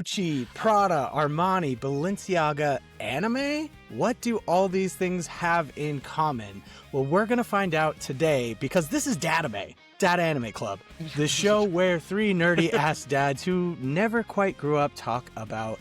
Gucci, Prada, Armani, Balenciaga, anime? What do all these things have in common? Well, we're going to find out today because this is Dad-ime, Dad Anime Club, the show where three nerdy-ass dads who never quite grew up talk about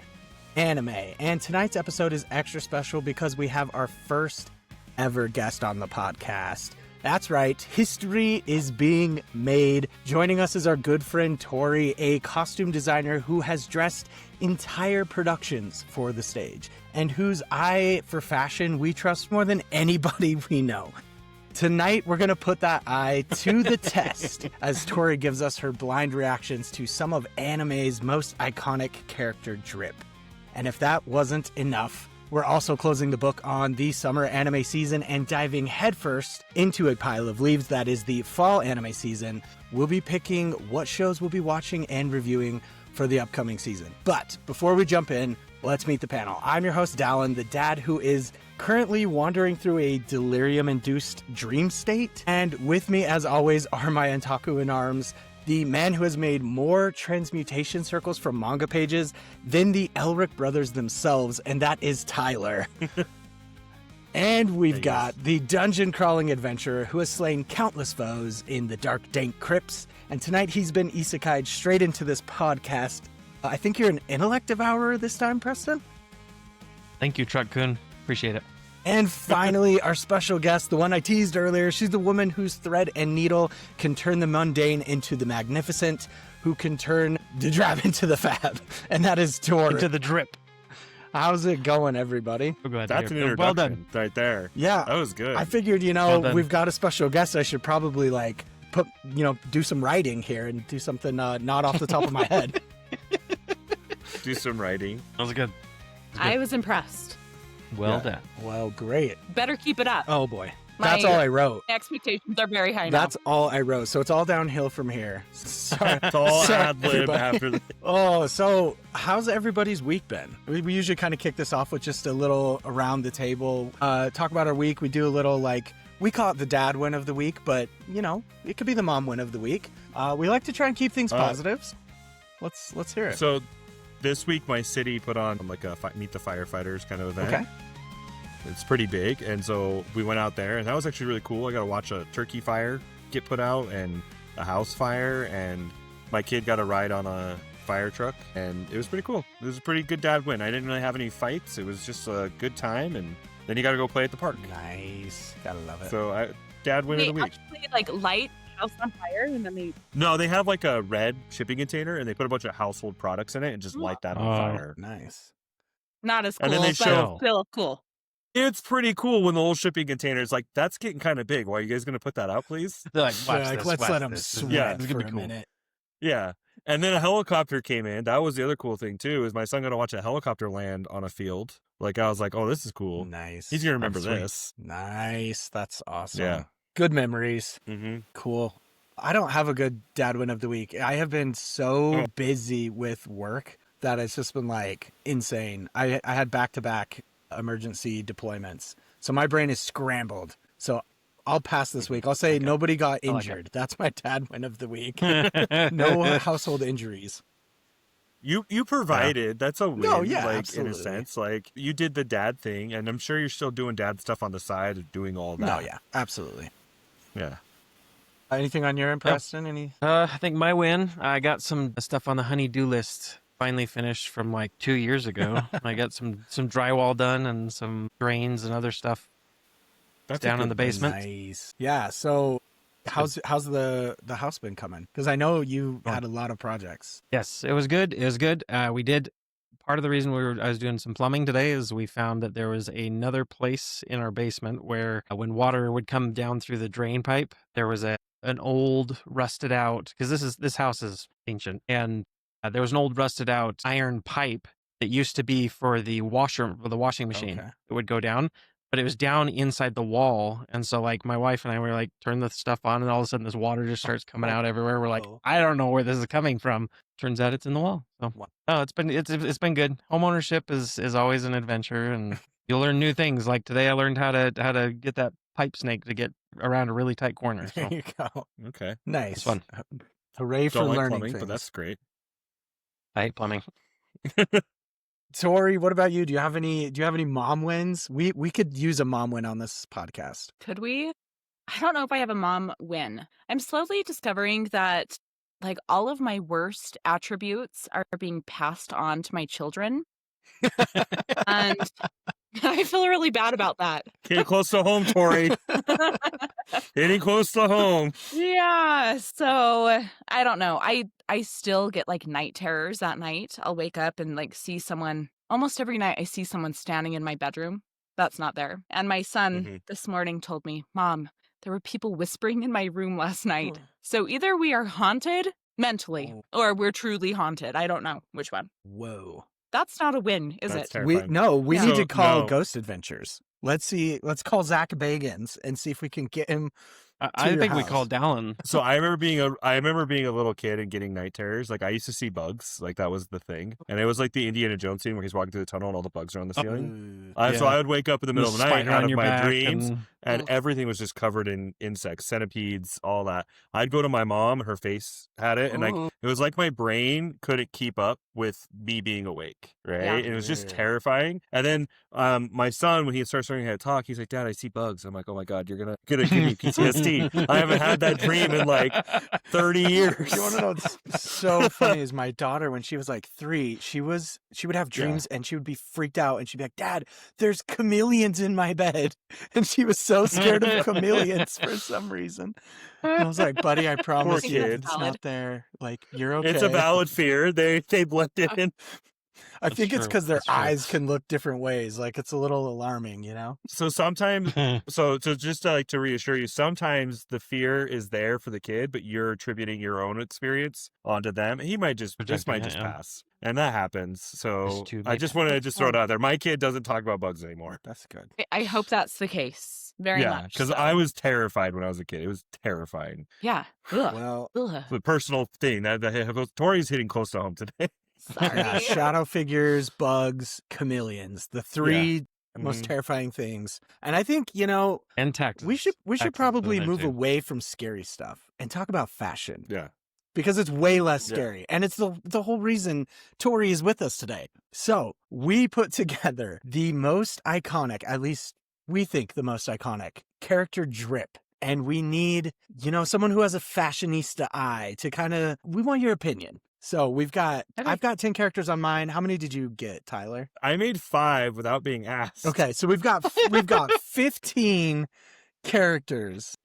anime. And tonight's episode is extra special because we have our first ever guest on the podcast. That's right, history is being made. Joining us is our good friend Tori, a costume designer who has dressed entire productions for the stage, and whose eye for fashion we trust more than anybody we know. Tonight, we're going to put that eye to the test as Tori gives us her blind reactions to some of anime's most iconic character drip. And if that wasn't enough, we're also closing the book on the summer anime season and diving headfirst into a pile of leaves that is the fall anime season. We'll be picking what shows we'll be watching and reviewing for the upcoming season. But before we jump in, let's meet the panel. I'm your host, Dallin, the dad who is currently wandering through a delirium-induced dream state. And with me, as always, are my Antaku in arms, the man who has made more transmutation circles from manga pages than the Elric brothers themselves, and that is Tyler. And we've got the dungeon-crawling adventurer who has slain countless foes in the dark, dank crypts, and tonight he's been isekai'd straight into this podcast. I think you're an intellect devourer this time, Preston? Thank you, Truck-kun. Appreciate it. And finally, our special guest, the one I teased earlier. She's the woman whose thread and needle can turn the mundane into the magnificent, who can turn the drab into the fab. And that is Tori. Into the drip. How's it going, everybody? That's an introduction well done. right there. Yeah. That was good. I figured, we've got a special guest. I should probably, do some writing here and do something not off the top of my head. Do some writing. That was good. I was impressed. Well done. Well, great. Better keep it up. Oh, boy. That's all I wrote. Expectations are very high now. That's all I wrote. So it's all downhill from here. Sorry. It's all Sorry, ad-lib everybody. after the... Oh, so how's everybody's week been? We usually kind of kick this off with just a little around the table. Talk about our week. We do a little we call it the dad win of the week, but it could be the mom win of the week. We like to try and keep things positives. Let's hear it. So this week my city put on a Meet the Firefighters kind of event. Okay. It's pretty big, and so we went out there, and that was actually really cool. I got to watch a turkey fire get put out and a house fire, and my kid got a ride on a fire truck, and it was pretty cool. It was a pretty good dad win. I didn't really have any fights. It was just a good time, and then you got to go play at the park. Nice. Gotta love it. So dad win of the week. They actually light house on fire and then they... No, they have a red shipping container, and they put a bunch of household products in it and just light that on fire. Nice. Not as cool, And then they but show- still cool. It's pretty cool when the whole shipping container is that's getting kind of big. Why are you guys going to put that out, please? They're like, Let's let him sweat Yeah, it's for gonna be a cool. minute. Yeah. And then a helicopter came in. That was the other cool thing, too, is my son got to watch a helicopter land on a field. I was like, oh, this is cool. Nice. He's going to remember That's sweet. this. Nice. That's awesome. Yeah. Good memories. Mm-hmm. Cool. I don't have a good dad win of the week. I have been so busy with work that it's just been insane. I had back-to-back emergency deployments. So my brain is scrambled. So I'll pass this week. I'll say nobody got injured. That's my dad win of the week. No household injuries. You provided. That's a win. No, yeah, in absolutely. a sense. You did the dad thing, and I'm sure you're still doing dad stuff on the side of doing all that. No, yeah, absolutely. Yeah. Anything on your end, Preston? Any? I think my win, I got some stuff on the honey-do list finally finished from 2 years ago. I got some drywall done and some drains and other stuff That's down a in the good win. basement. Nice. Yeah. So how's the house been coming? Because I know you had a lot of projects. Yes, it was good. It was good. We did. Part of the reason I was doing some plumbing today is we found that there was another place in our basement where when water would come down through the drain pipe, there was an old rusted out, because this house is ancient, and there was an old rusted out iron pipe that used to be for the washing machine. Okay. It would go down, but it was down inside the wall. And so my wife and I were turn the stuff on, and all of a sudden this water just starts coming out everywhere. We're like, I don't know where this is coming from. Turns out it's in the wall. So it's been good. Home ownership is always an adventure, and you'll learn new things. Like today I learned how to get that pipe snake to get around a really tight corner. So There you go. Okay. Nice. it's fun. Hooray for Don't like learning plumbing, things. but that's great. I hate plumbing. Tori, what about you? Do you have any mom wins? We could use a mom win on this podcast. Could we? I don't know if I have a mom win. I'm slowly discovering that like all of my worst attributes are being passed on to my children. And I feel really bad about that. Getting close to home, Tori. Getting close to home. Yeah, so I don't know. I still get like night terrors at night. I'll wake up and like see someone almost every night. I see someone standing in my bedroom that's not there. And my son this morning told me, "Mom, there were people whispering in my room last night." So either we are haunted mentally or we're truly haunted. I don't know which one. Whoa. That's not a win, is That's it? terrifying. We Yeah. need So, to call no. Ghost Adventures. Let's call Zach Bagans and see if we can get him. I your think we house. called Dallin. So I remember being a little kid and getting night terrors. Like I used to see bugs, like that was the thing, and it was like the Indiana Jones scene where he's walking through the tunnel and all the bugs are on the ceiling. So yeah. I would wake up in the middle of the night Spider out on of your my back dreams, and- and everything was just covered in insects, centipedes, all that. I'd go to my mom, her face had it, and like it was like my brain couldn't keep up with me being awake, right? Yeah. And it was just Yeah. terrifying. And then my son, when he starts learning how to talk, he's like, "Dad, I see bugs." I'm like, "Oh my God, you're gonna give me PTSD." I haven't had that dream in like 30 years. You want to know what's so funny is my daughter, when she was like 3, she would have dreams and she would be freaked out and she'd be like, "Dad, there's chameleons in my bed." And she was so scared of chameleons for some reason. And I was like, "Buddy, I promise you kid. it's not there. Like, you're okay." It's a valid fear. They blend in. I think it's true. because their That's true. eyes can look different ways. Like, it's a little alarming, you know? So sometimes, so just to reassure you, sometimes the fear is there for the kid, but you're attributing your own experience onto them. He might just Projecting it, just yeah. pass, and that happens. So Just to I make just it want to just throw it out there. My kid doesn't talk about bugs anymore. That's good. I hope that's the case. Very Yeah, much. because so. I was terrified when I was a kid. It was terrifying. Yeah. Ugh. Well, Ugh. It's a personal thing. Tori's hitting close to home today. Sorry. yeah, shadow figures, bugs, chameleons, the 3 most Mhm. terrifying things. And I think, you know, And taxes. we should Taxes is probably in there, move too. away from scary stuff and talk about fashion, Yeah. because it's way less Yeah. scary. And it's the whole reason Tori is with us today. So we put together the most iconic, at least we think the most iconic, character drip. And we need, you know, someone who has a fashionista eye to we want your opinion. So I've got 10 characters on mine. How many did you get, Tyler? I made 5 without being asked. Okay, so we've got 15 characters.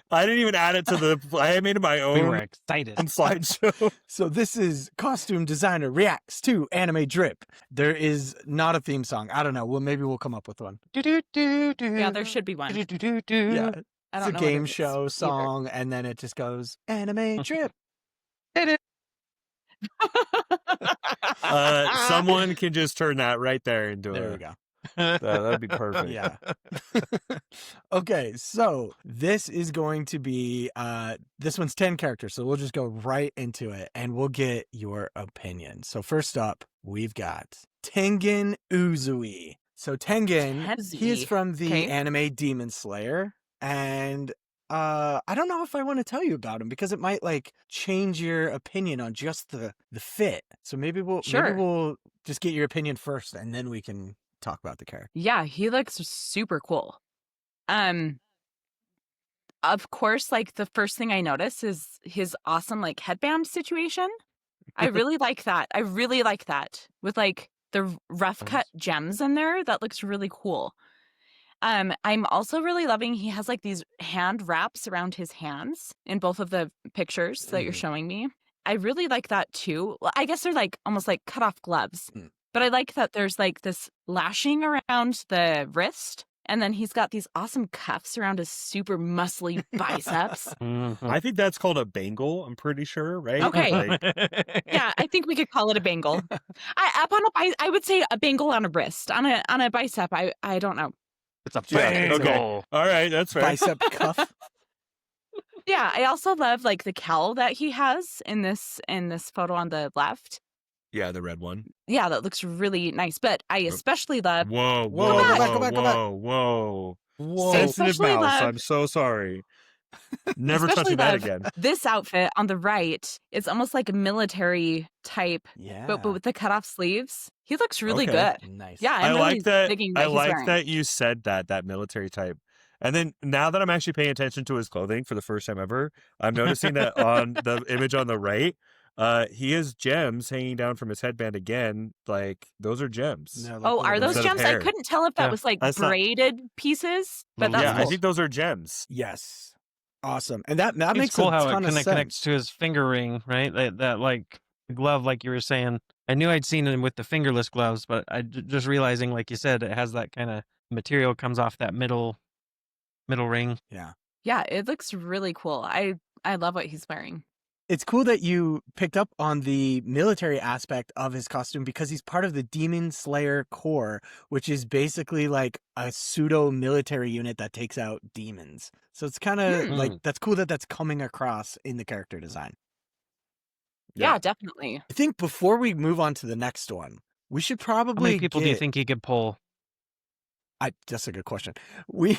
I didn't even add it to I made my We were own excited. slideshow. So this is Costume Designer Reacts to Anime Drip. There is not a theme song. I don't know. Well, maybe we'll come up with one. Yeah, there should be one. Yeah, I it's don't a know what game it is show either. song, and then it just goes Anime Drip. Someone can just turn that right there into There we go. That'd be perfect. Yeah. Okay, so this is going to be this one's 10 characters, so we'll just go right into it and we'll get your opinion. So first up, we've got Tengen Uzui. So Tengen, he is Uzui. from the Okay. anime Demon Slayer, and I don't know if I want to tell you about him because it might like change your opinion on just the fit. So maybe we'll just get your opinion first and then we can talk about the character. Yeah, he looks super cool. Of course, like the first thing I notice is his awesome like headband situation. I really like that. I really like that with like the rough cut gems in there. That looks really cool. I'm also really loving he has like these hand wraps around his hands in both of the pictures that you're showing me. I really like that too. Well, I guess they're like almost like cut off gloves. But I like that there's like this lashing around the wrist, and then he's got these awesome cuffs around his super muscly biceps. I think that's called a bangle. I'm pretty sure, right? Okay. Like, Yeah, I think we could call it a bangle. I would say a bangle on a wrist. On a bicep, I don't know. It's a Yeah, bangle. okay. All right, that's fair. Bicep cuff. Yeah, I also love like the cowl that he has in this photo on the left. Yeah, the red one. Yeah, that looks really nice. But I especially love Whoa, Whoa, whoa, go back, go back, go back. whoa, whoa. Whoa. Sensitive especially mouse. love- I'm so sorry. Never Especially touching that again. this outfit on the right, it's almost like a military type, Yeah. but with the cutoff sleeves. He looks really Okay. good. Nice. Yeah, I I'm like really that. digging I what he's like wearing. that you said that military type. And then now that I'm actually paying attention to his clothing for the first time ever, I'm noticing that on the image on the right, he has gems hanging down from his headband again. Like those are gems. No, Oh, are those Instead of gems? I hair. couldn't tell if that Yeah, was like that's not- braided pieces, but Little that's Yeah, gems. I cool. think those are gems. Yes. Awesome. And that It's makes cool a how ton it of sense. connects to his finger ring, right? That like glove, like you were saying. I knew I'd seen him with the fingerless gloves, but just realizing, like you said, it has that kind of material comes off that middle ring. Yeah. Yeah, it looks really cool. I love what he's wearing. It's cool that you picked up on the military aspect of his costume because he's part of the Demon Slayer Corps, which is basically like a pseudo military unit that takes out demons. So it's kind of like, that's cool that that's coming across in the character design. Yeah, definitely. I think before we move on to the next one, we should How probably many people do you think he could pull? That's a good question. We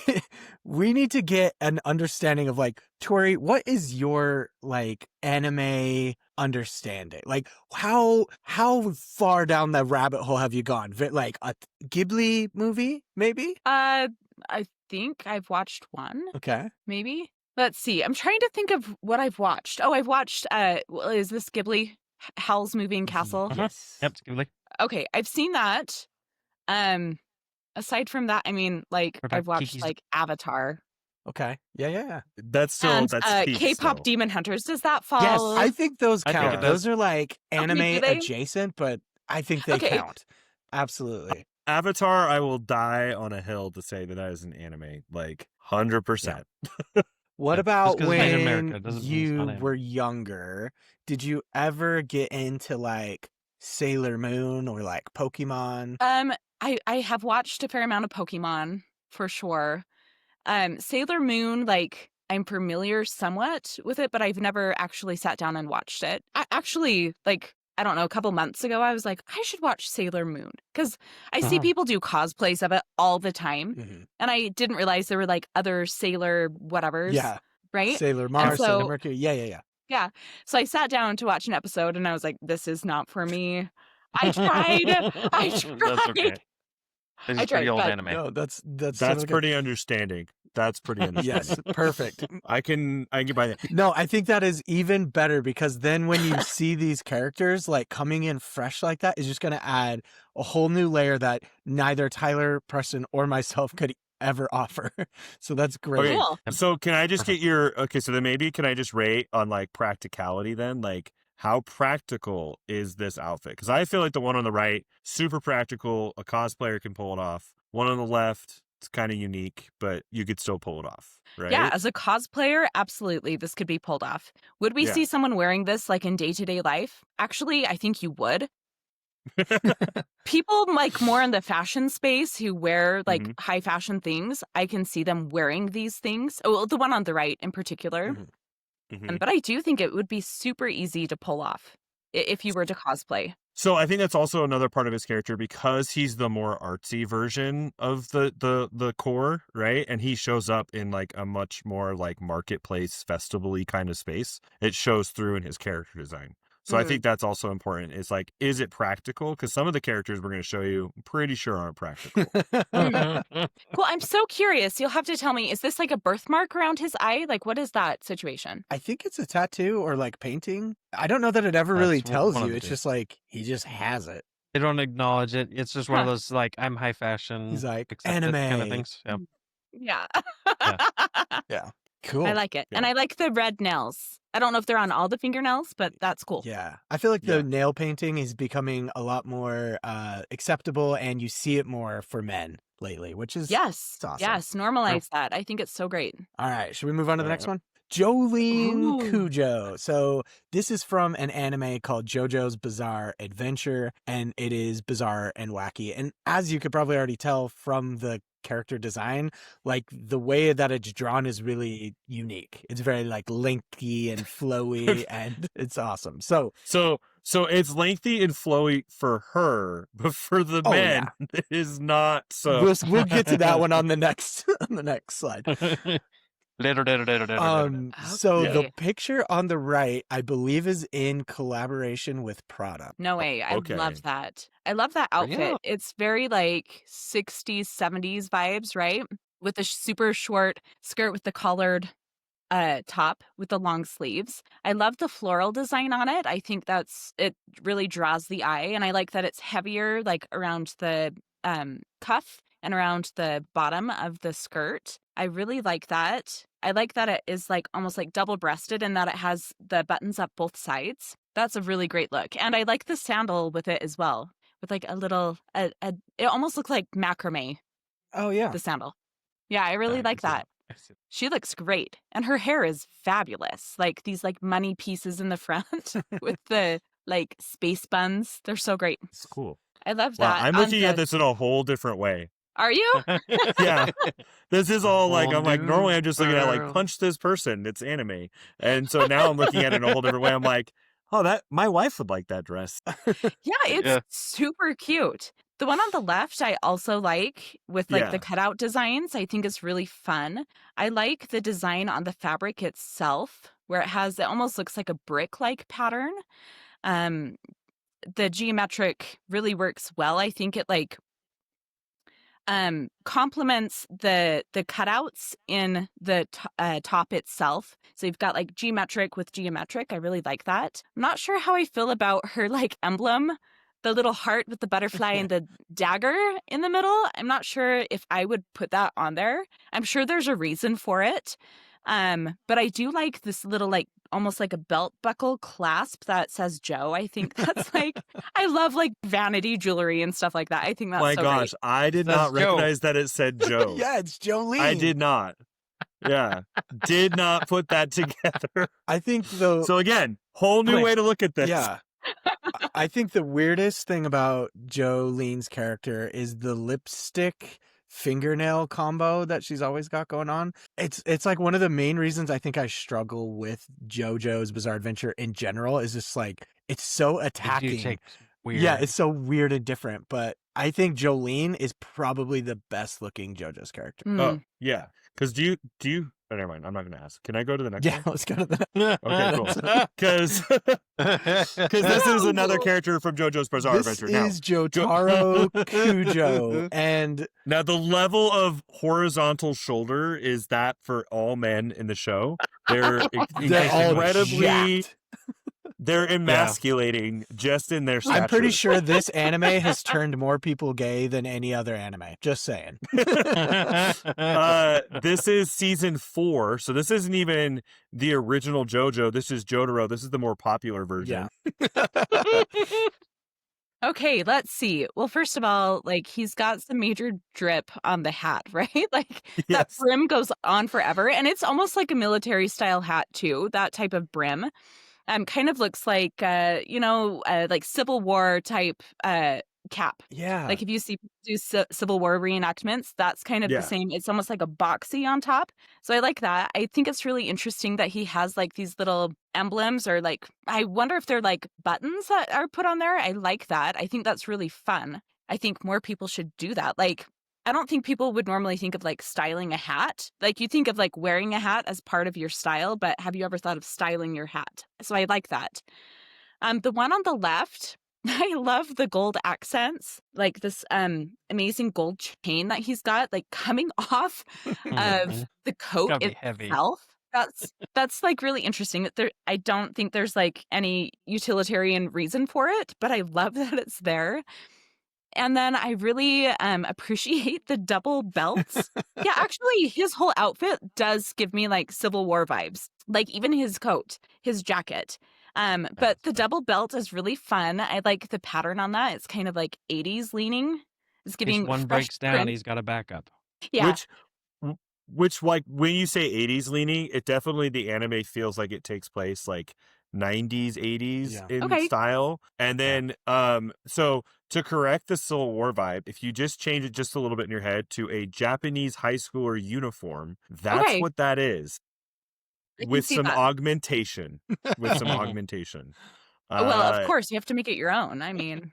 need to get an understanding of like, Tori, what is your like anime understanding? Like how far down the rabbit hole have you gone? Like a Ghibli movie, maybe? I think I've watched one, Okay. maybe. Let's see. I'm trying to think of what I've watched. Oh, I've watched is this Ghibli? Howl's Moving Castle? Yes. Yep, Ghibli. Okay, I've seen that. Aside from that, I mean, like What about I've watched Kiki's- like Avatar Okay. Yeah. That's still and that's peak K-pop still. Demon Hunters. Does that fall? Yes, I think those I think count. it does. Those are like anime do they? adjacent, but I think they Okay. count. Absolutely. Avatar, I will die on a hill to say that is an anime, like 100%. What Yeah, about just 'cause it's made in America when doesn't mean it's you not anime. were younger? Did you ever get into like Sailor Moon or like Pokemon? I have watched a fair amount of Pokemon for sure. Sailor Moon, like I'm familiar somewhat with it, but I've never actually sat down and watched it. I actually, like, I don't know, a couple months ago, I was like, I should watch Sailor Moon because I see people do cosplays of it all the time, Mhm. and I didn't realize there were like other Sailor whatevers, Yeah. right? Sailor Mars, Sailor so- Mercury. Yeah. Yeah. So I sat down to watch an episode, and I was like, this is not for me. I tried. That's okay. It's I a tried, pretty old but- anime. No, that's That's totally good. pretty understanding. That's pretty understanding. Yes, perfect. I can get by that. No, I think that is even better because then when you see these characters like coming in fresh like that, is just going to add a whole new layer that neither Tyler, Preston, or myself could ever offer. So that's great. Okay, Cool. so can I just get your so then maybe can I just rate on like practicality then? Like how practical is this outfit? Because I feel like the one on the right, super practical, a cosplayer can pull it off. One on the left, it's kind of unique, but you could still pull it off, right? Yeah, as a cosplayer, absolutely, this could be pulled off. Would we Yeah. see someone wearing this like in day-to-day life? Actually, I think you would. People like more in the fashion space who wear like Mhm. high fashion things, I can see them wearing these things. Oh, well, the one on the right in particular. Mhm. Mhm. But I do think it would be super easy to pull off if you were to cosplay. So I think that's also another part of his character because he's the more artsy version of the core, right? And he shows up in like a much more like marketplace festival-y kind of space. It shows through in his character design. So I think that's also important. It's like, is it practical? Because some of the characters we're going to show you, I'm pretty sure aren't practical. Cool. I'm so curious. You'll have to tell me, is this like a birthmark around his eye? Like, what is that situation? I think it's a tattoo or like painting. I don't know that it ever That's really one tells of you. the It's two. just like he just has it. They don't acknowledge it. It's just one of Huh. those like I'm high fashion. He's like accept it kind anime. of things. Yeah. Yeah. Cool. I like it. Yeah. And I like the red nails. I don't know if they're on all the fingernails, but that's cool. Yeah. I feel like the Yeah. nail painting is becoming a lot more acceptable and you see it more for men lately, which is Yes. it's awesome. Yes. Normalize that. I think it's so great. All right, should we move on to the All next right. one? Jolene Ooh. Cujo. So this is from an anime called JoJo's Bizarre Adventure, and it is bizarre and wacky. And as you could probably already tell from the character design, like the way that it's drawn is really unique. It's very like linky and flowy, and it's awesome. So So it's lengthy and flowy for her, but for the Oh, men, it is not so. we'll get to that one on the next slide. So the Okay. picture on the right, I believe, is in collaboration with Prada. No way. I Okay. love that. I love that outfit. It's very like 60s, 70s vibes, right? With the super short skirt with the collared top with the long sleeves. I love the floral design on it. I think it really draws the eye, and I like that it's heavier like around the cuff and around the bottom of the skirt. I really like that. I like that it is like almost like double-breasted and that it has the buttons up both sides. That's a really great look. And I like the sandal with it as well. With like a little it almost looks like macrame, Oh, yeah. the sandal. Yeah, I really like that. She looks great. And her hair is fabulous. Like these like money pieces in the front with the like space buns. They're so great. It's cool. I love Wow, that. I'm looking at this in a whole different way. Are you? Yeah. This is all like, I'm like, normally I'm just looking at like, world. punch this person. It's anime. And so now I'm looking at it in a whole different way. I'm like, oh, my wife would like that dress. Yeah, it's super cute. The one on the left, I also like with like the Yeah. cutout designs. I think it's really fun. I like the design on the fabric itself, where it almost looks like a brick-like pattern. The geometric really works well. I think it like complements the cutouts in the top itself. So you've got like geometric with geometric. I really like that. I'm not sure how I feel about her like emblem, the little heart with the butterfly and the dagger in the middle. I'm not sure if I would put that on there. I'm sure there's a reason for it. But I do like this little like almost like a belt buckle clasp that says Joe. I think that's like I love like vanity jewelry and stuff like that. I think that's My so gosh, great. I did Says not Joe. recognize that it said Joe. Yeah, it's Jolene. I did not. Yeah. Did not put that together. I think the So again, whole new Wait. way to look at this. yeah. I think the weirdest thing about Jolene's character is the lipstick fingernail combo that she's always got going on. It's like one of the main reasons I think I struggle with JoJo's Bizarre Adventure in general is just like it's so attacking. Weird. Yeah, it's so weird and different, but I think Jolene is probably the best looking JoJo's character. Oh, yeah. Because do you oh, never mind. I'm not going to ask. Can I go to the next Yeah, one? let's go to the Okay, cool. Because this is another character from JoJo's Bizarre This Adventure. Now, is Jotaro Kujo, and now the level of horizontal shoulder is that for all men in the show. They're they're all incredibly jacked. they're emasculating just in their stature. I'm pretty sure this anime has turned more people gay than any other anime. Just saying. This is season 4, so this isn't even the original JoJo. This is Jotaro. This is the more popular version. Yeah. Okay, let's see. Well, first of all, like he's got some major drip on the hat, right? Like that Yes. brim goes on forever, and it's almost like a military style hat too. That type of brim, kind of looks like like Civil War type cap. Yeah. Like if you see Civil War reenactments, that's kind of Yeah. the same. It's almost like a boxy on top. So I like that. I think it's really interesting that he has like these little emblems or like, I wonder if they're like buttons that are put on there. I like that. I think that's really fun. I think more people should do that. Like, I don't think people would normally think of like styling a hat. Like you think of like wearing a hat as part of your style, but have you ever thought of styling your hat? So I like that. The one on the left, I love the gold accents, like this amazing gold chain that he's got, like coming off of the coat Gotta be heavy. itself. That's like really interesting. I don't think there's like any utilitarian reason for it, but I love that it's there. And then I really appreciate the double belts. Yeah, actually, his whole outfit does give me like Civil War vibes. Like even his coat, his jacket. But the double belt is really fun. I like the pattern on that. It's kind of like 80s leaning. It's In case giving one fresh breaks down, print. he's got a backup. Yeah. Which like when you say 80s leaning, it definitely the anime feels like it takes place like 90s, 80s Yeah. in Okay. style. And then so to correct the Civil War vibe, if you just change it just a little bit in your head to a Japanese high schooler uniform, that's Okay. what that is. I can With see some that. augmentation. With some augmentation. Well, of course, you have to make it your own. I mean,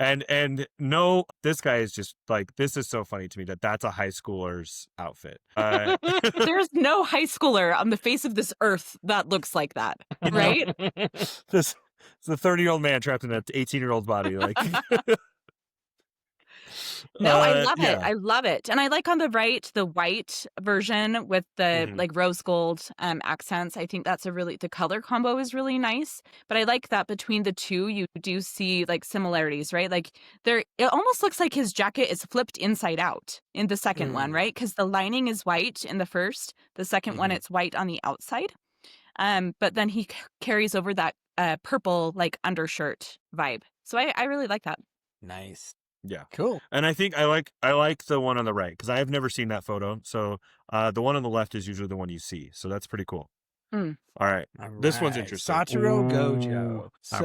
And no, this guy is just like, this is so funny to me that's a high schooler's outfit. There's no high schooler on the face of this earth that looks like that, right? This it's a 30-year-old man trapped in an 18-year-old body. Like, No, I love it. yeah. I love it. And I like on the right, the white version with the Mhm. like rose gold accents. I think that's the color combo is really nice. But I like that between the two, you do see like similarities, right? Like it almost looks like his jacket is flipped inside out in the second one, right? Because the lining is white in the first, the second one, Mhm. it's white on the outside. But then he carries over that purple like undershirt vibe. So I really like that. Nice. Yeah. Cool. And I think I like the one on the right because I have never seen that photo. So the one on the left is usually the one you see. So that's pretty cool. Mm. All right. This one's interesting. Satoru Ooh, Gojo. our So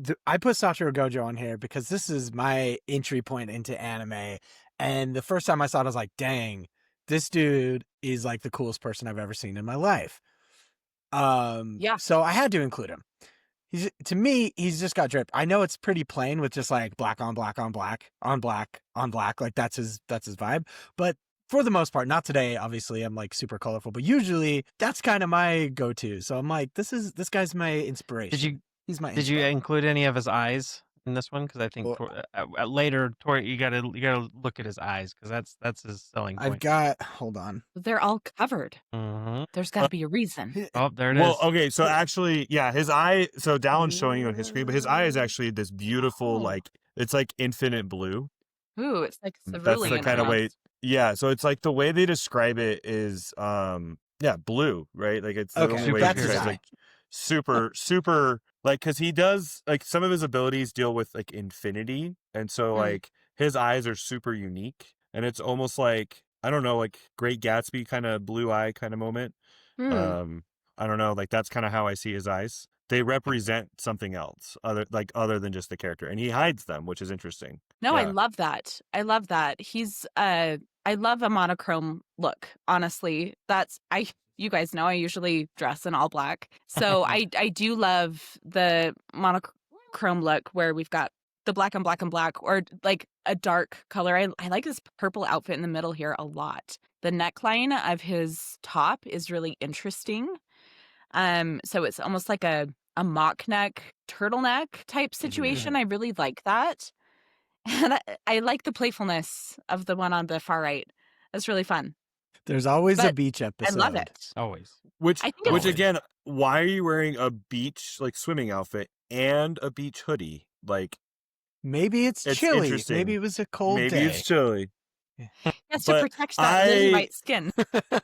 boy. I put Satoru Gojo on here because this is my entry point into anime. And the first time I saw it, I was like, dang, this dude is like the coolest person I've ever seen in my life. Yeah. So I had to include him. To me, he's just got drip. I know it's pretty plain with just like black on black on black on black on black. Like that's his vibe. But for the most part, not today, obviously, I'm like super colorful, but usually that's kind of my go-to. So I'm like, this guy's my inspiration. He's my Did you inspo. include any of his eyes in this one? Because I think later, Tori, you gotta look at his eyes because that's his selling point. Hold on. They're all covered. Mm-hmm. There's got to be a reason. Oh, there it is. Well, okay, so actually, yeah, his eye. So Dallin's showing you on his screen, but his eye is actually this beautiful, Oh. like it's like infinite blue. Ooh, it's like That's cerulean. the kind of way. almost. Yeah, so it's like the way they describe it is, blue, right? Like it's the Okay, only way that's you his guys, eye. like super, like because he does like some of his abilities deal with like infinity, and so like his eyes are super unique, and it's almost like I don't know, like Great Gatsby kind of blue eye kind of moment. Hmm. I don't know, like that's kind of how I see his eyes. They represent something else other than just the character, and he hides them, which is interesting. No, I Yeah. love that. I love that. I love a monochrome look, honestly. You guys know I usually dress in all black. So I do love the monochrome look where we've got the black and black and black or like a dark color. I like this purple outfit in the middle here a lot. The neckline of his top is really interesting. So it's almost like a mock neck, turtleneck type situation. I really like that. And I like the playfulness of the one on the far right. That's really fun. There's always a But beach I episode. love it. Always. Which I think it's- again, why are you wearing a beach like swimming outfit and a beach hoodie? Like Maybe it's It's chilly. interesting. Maybe it was a cold maybe day. it's chilly. Yes, to But protect that lily I- white skin.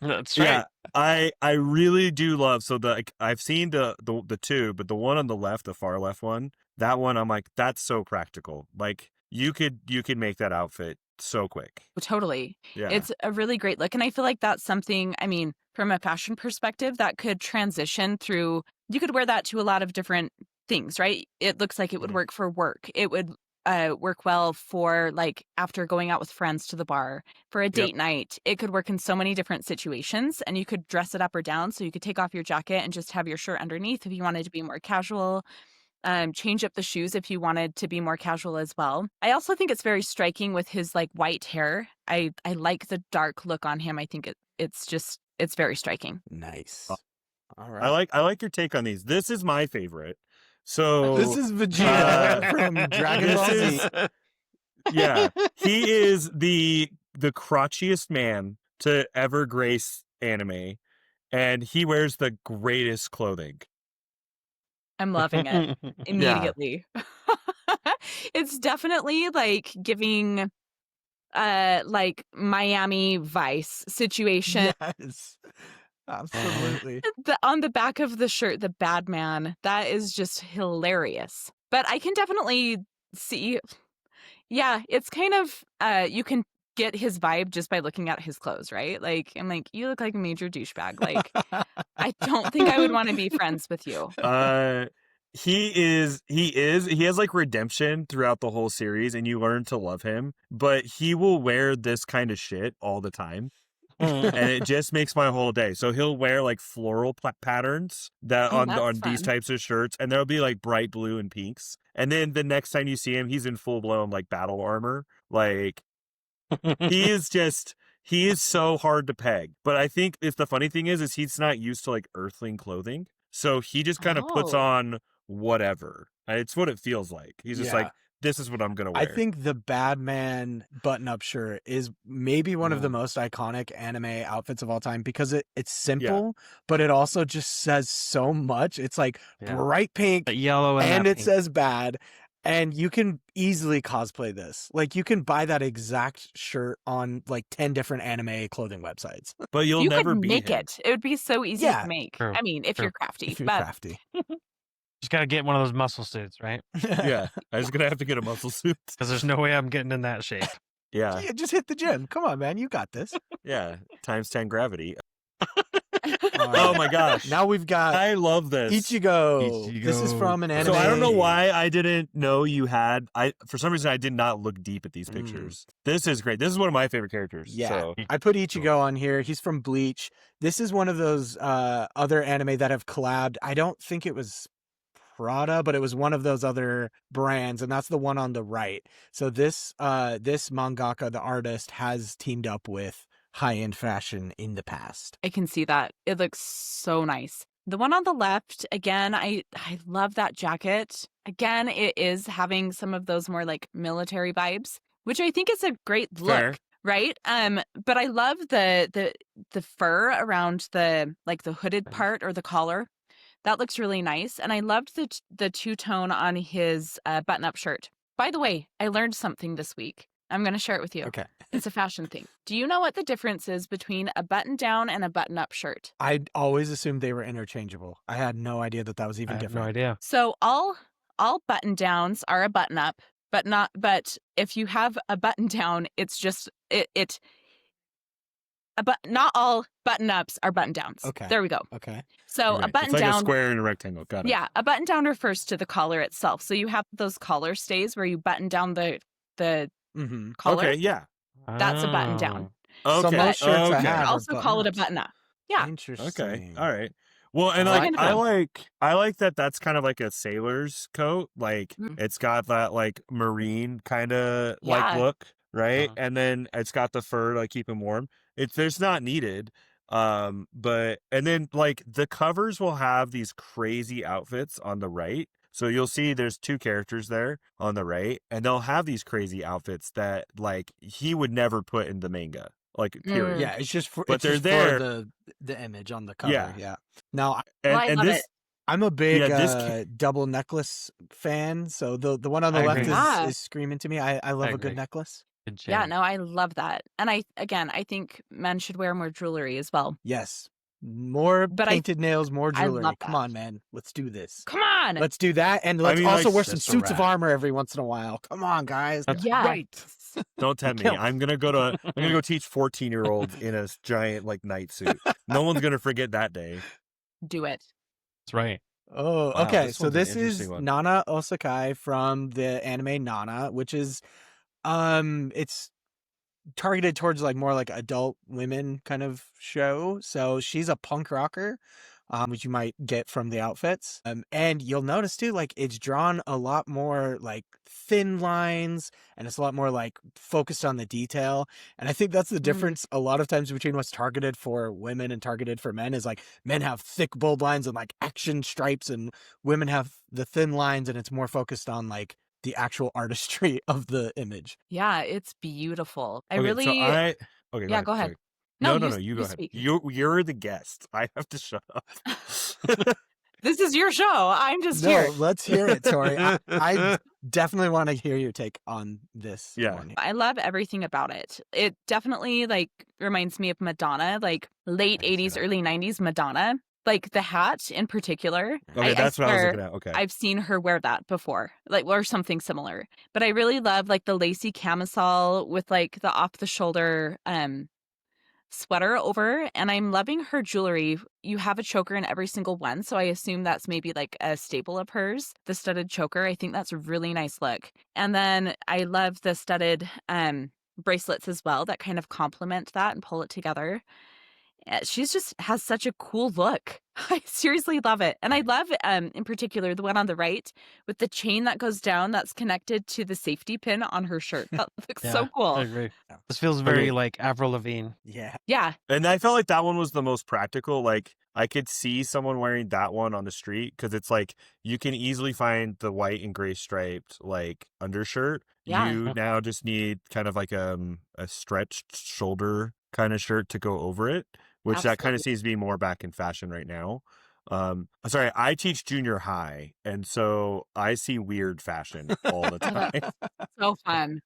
That's Yeah, I really do love. So I've seen the two, but the one on the left, the far left one, that one I'm like, that's so practical. Like you could make that outfit so quick. Totally. Yeah, It's a really great look. And I feel like that's something, I mean, from a fashion perspective, that could transition through, you could wear that to a lot of different things, right? It looks like it would Mhm. work for work. It would work well for like after going out with friends to the bar, for a date night. It could work in so many different situations and you could dress it up or down. So you could take off your jacket and just have your shirt underneath if you wanted to be more casual. Change up the shoes if you wanted to be more casual as well. I also think it's very striking with his like white hair. I like the dark look on him. I think it's very striking. Nice. Oh. All right. I like your take on these. This is my favorite. So This is Vegeta from Dragon this Ball Z. is- yeah, he is the crotchiest man to ever grace anime, and he wears the greatest clothing. I'm loving it immediately. It's definitely like giving like Miami Vice situation. Yes. Absolutely. On the back of the shirt, the bad man, that is just hilarious. But I can definitely see, yeah, it's kind of, you can get his vibe just by looking at his clothes, right? Like, I'm like, you look like a major douchebag. Like, I don't think I would want to be friends with you. He has like redemption throughout the whole series, and you learn to love him, but he will wear this kind of shit all the time. and it just makes my whole day. So he'll wear like floral patterns that Oh, on that's these fun. types of shirts, and there'll be like bright blue and pinks. And then the next time you see him, he's in full blown like battle armor. Like he is so hard to peg. But I think if the funny thing is he's not used to like earthling clothing, so he just kind of puts Oh. on whatever. It's what it feels like. He's just like, this is what I'm gonna wear. I think the Badman button-up shirt is maybe one of the most iconic anime outfits of all time because it's simple, but it also just says so much. It's like bright pink, The yellow and it pink. says bad, and you can easily cosplay this. Like you can buy that exact shirt on like 10 different anime clothing websites. But you'll You never could be make him. it. It would be so easy Yeah. to make. True. I mean, if True. you're crafty. If you're but crafty. Just gotta get one of those muscle suits, right? Yeah, I was gonna have to get a muscle suit. Because there's no way I'm getting in that shape. Yeah, Yeah, just hit the gym. Come on, man. You got this. yeah, times 10 gravity. Oh Oh my gosh, Now we've got I love this. Ichigo. This is from an anime. So I don't know why I didn't know you had. For some reason I did not look deep at these pictures. This is great. This is one of my favorite characters. Yeah, So. I put Ichigo on here. He's from Bleach. This is one of those other anime that have collabed. I don't think it was Prada, but it was one of those other brands, and that's the one on the right. So this mangaka, the artist, has teamed up with high-end fashion in the past. I can see that. It looks so nice. The one on the left, again, I love that jacket. Again, it is having some of those more like military vibes, which I think is a great look. Fair. Right? But I love the fur around the hooded part or the collar. That looks really nice. And I loved the two-tone on his button-up shirt. By the way, I learned something this week. I'm going to share it with you. Okay. It's a fashion thing. Do you know what the difference is between a button-down and a button-up shirt? I always assumed they were interchangeable. I had no idea that was even I have different. no idea. So all button-downs are a button-up, but if you have a button-down, it's just not all button-ups are button-downs. Okay. There we go. Okay. So Okay. a button It's like down, a square and a rectangle. Got it. yeah, a button down refers to the collar itself. So you have those collar stays where you button down the Mm-hmm. collar. Okay. Yeah. That's a button down. Oh. So Okay. most shirts I okay. have I are also call it a button-ups. button up. Yeah. Interesting. Okay. All right. Well, and I like like I like that that's kind of like a sailor's coat. Like Mhm. it's got that like marine kind of like Yeah. look, right? Uh-huh. And then it's got the fur to like keep him warm. There's not needed. But and then like the covers will have these crazy outfits on the right. So you'll see there's two characters there on the right, and they'll have these crazy outfits that like he would never put in the manga. Like period. Yeah, it's just for, But it's they're just there. for the image on the cover. Yeah. Yeah. Now, Well, I love this it. I'm a big Yeah, this double necklace fan, so the one on the I left agree. Yeah. is screaming to me. I love a agree. good necklace. Good Yeah, chain. no, I love that. And I think men should wear more jewelry as well. Yes. More But painted nails, more I jewelry. love Come that. on, man. Let's do this. Come on. Let's do that. And let's mean, also like, wear some that's a suits of wrap. armor every once in a while. Come on, guys. That's Yeah. Right. Don't tempt me. Kill. I'm gonna go teach 14-year-olds in a giant like night suit. No one's gonna forget that day. Do it. That's right. Oh, Wow, okay. this So one's an this is interesting one. Nana Osakai from the anime Nana, which is it's targeted towards like more like adult women kind of show. So she's a punk rocker, which you might get from the outfits. And you'll notice too, like it's drawn a lot more like thin lines, and it's a lot more like focused on the detail. And I think that's the difference a lot of times between what's targeted for women and targeted for men is like men have thick, bold lines and like action stripes, and women have the thin lines, and it's more focused on like the actual artistry of the image. Yeah, it's beautiful. I Okay, really So okay. Yeah, go ahead. Sorry. No, No. you You go ahead. speak. You're the guest. I have to shut up. This is your show. I'm just No, here. let's hear it, Tori. I definitely want to hear your take on this Yeah. one. I love everything about it. It definitely like reminds me of Madonna, like late I can see 80s, that. early 90s Madonna. Like the hat in particular. Okay, that's what I was swear looking at. Okay. I've seen her wear that before, like or something similar. But I really love like the lacy camisole with like the off the shoulder sweater over, and I'm loving her jewelry. You have a choker in every single one, so I assume that's maybe like a staple of hers, the studded choker. I think that's a really nice look. And then I love the studded bracelets as well that kind of complement that and pull it together. She's just has such a cool look. I seriously love it. And I love, in particular, the one on the right with the chain that goes down that's connected to the safety pin on her shirt. That looks so I cool. agree. This feels very Okay. like Avril Lavigne. Yeah. Yeah. And I felt like that one was the most practical. Like, I could see someone wearing that one on the street because it's like you can easily find the white and gray striped like undershirt. Yeah. You Yep. now just need kind of like a stretched shoulder kind of shirt to go over it, which that kind of Absolutely. seems to be more back in fashion right now. Sorry, I teach junior high, and so I see weird fashion all the Oh, time. that's so fun.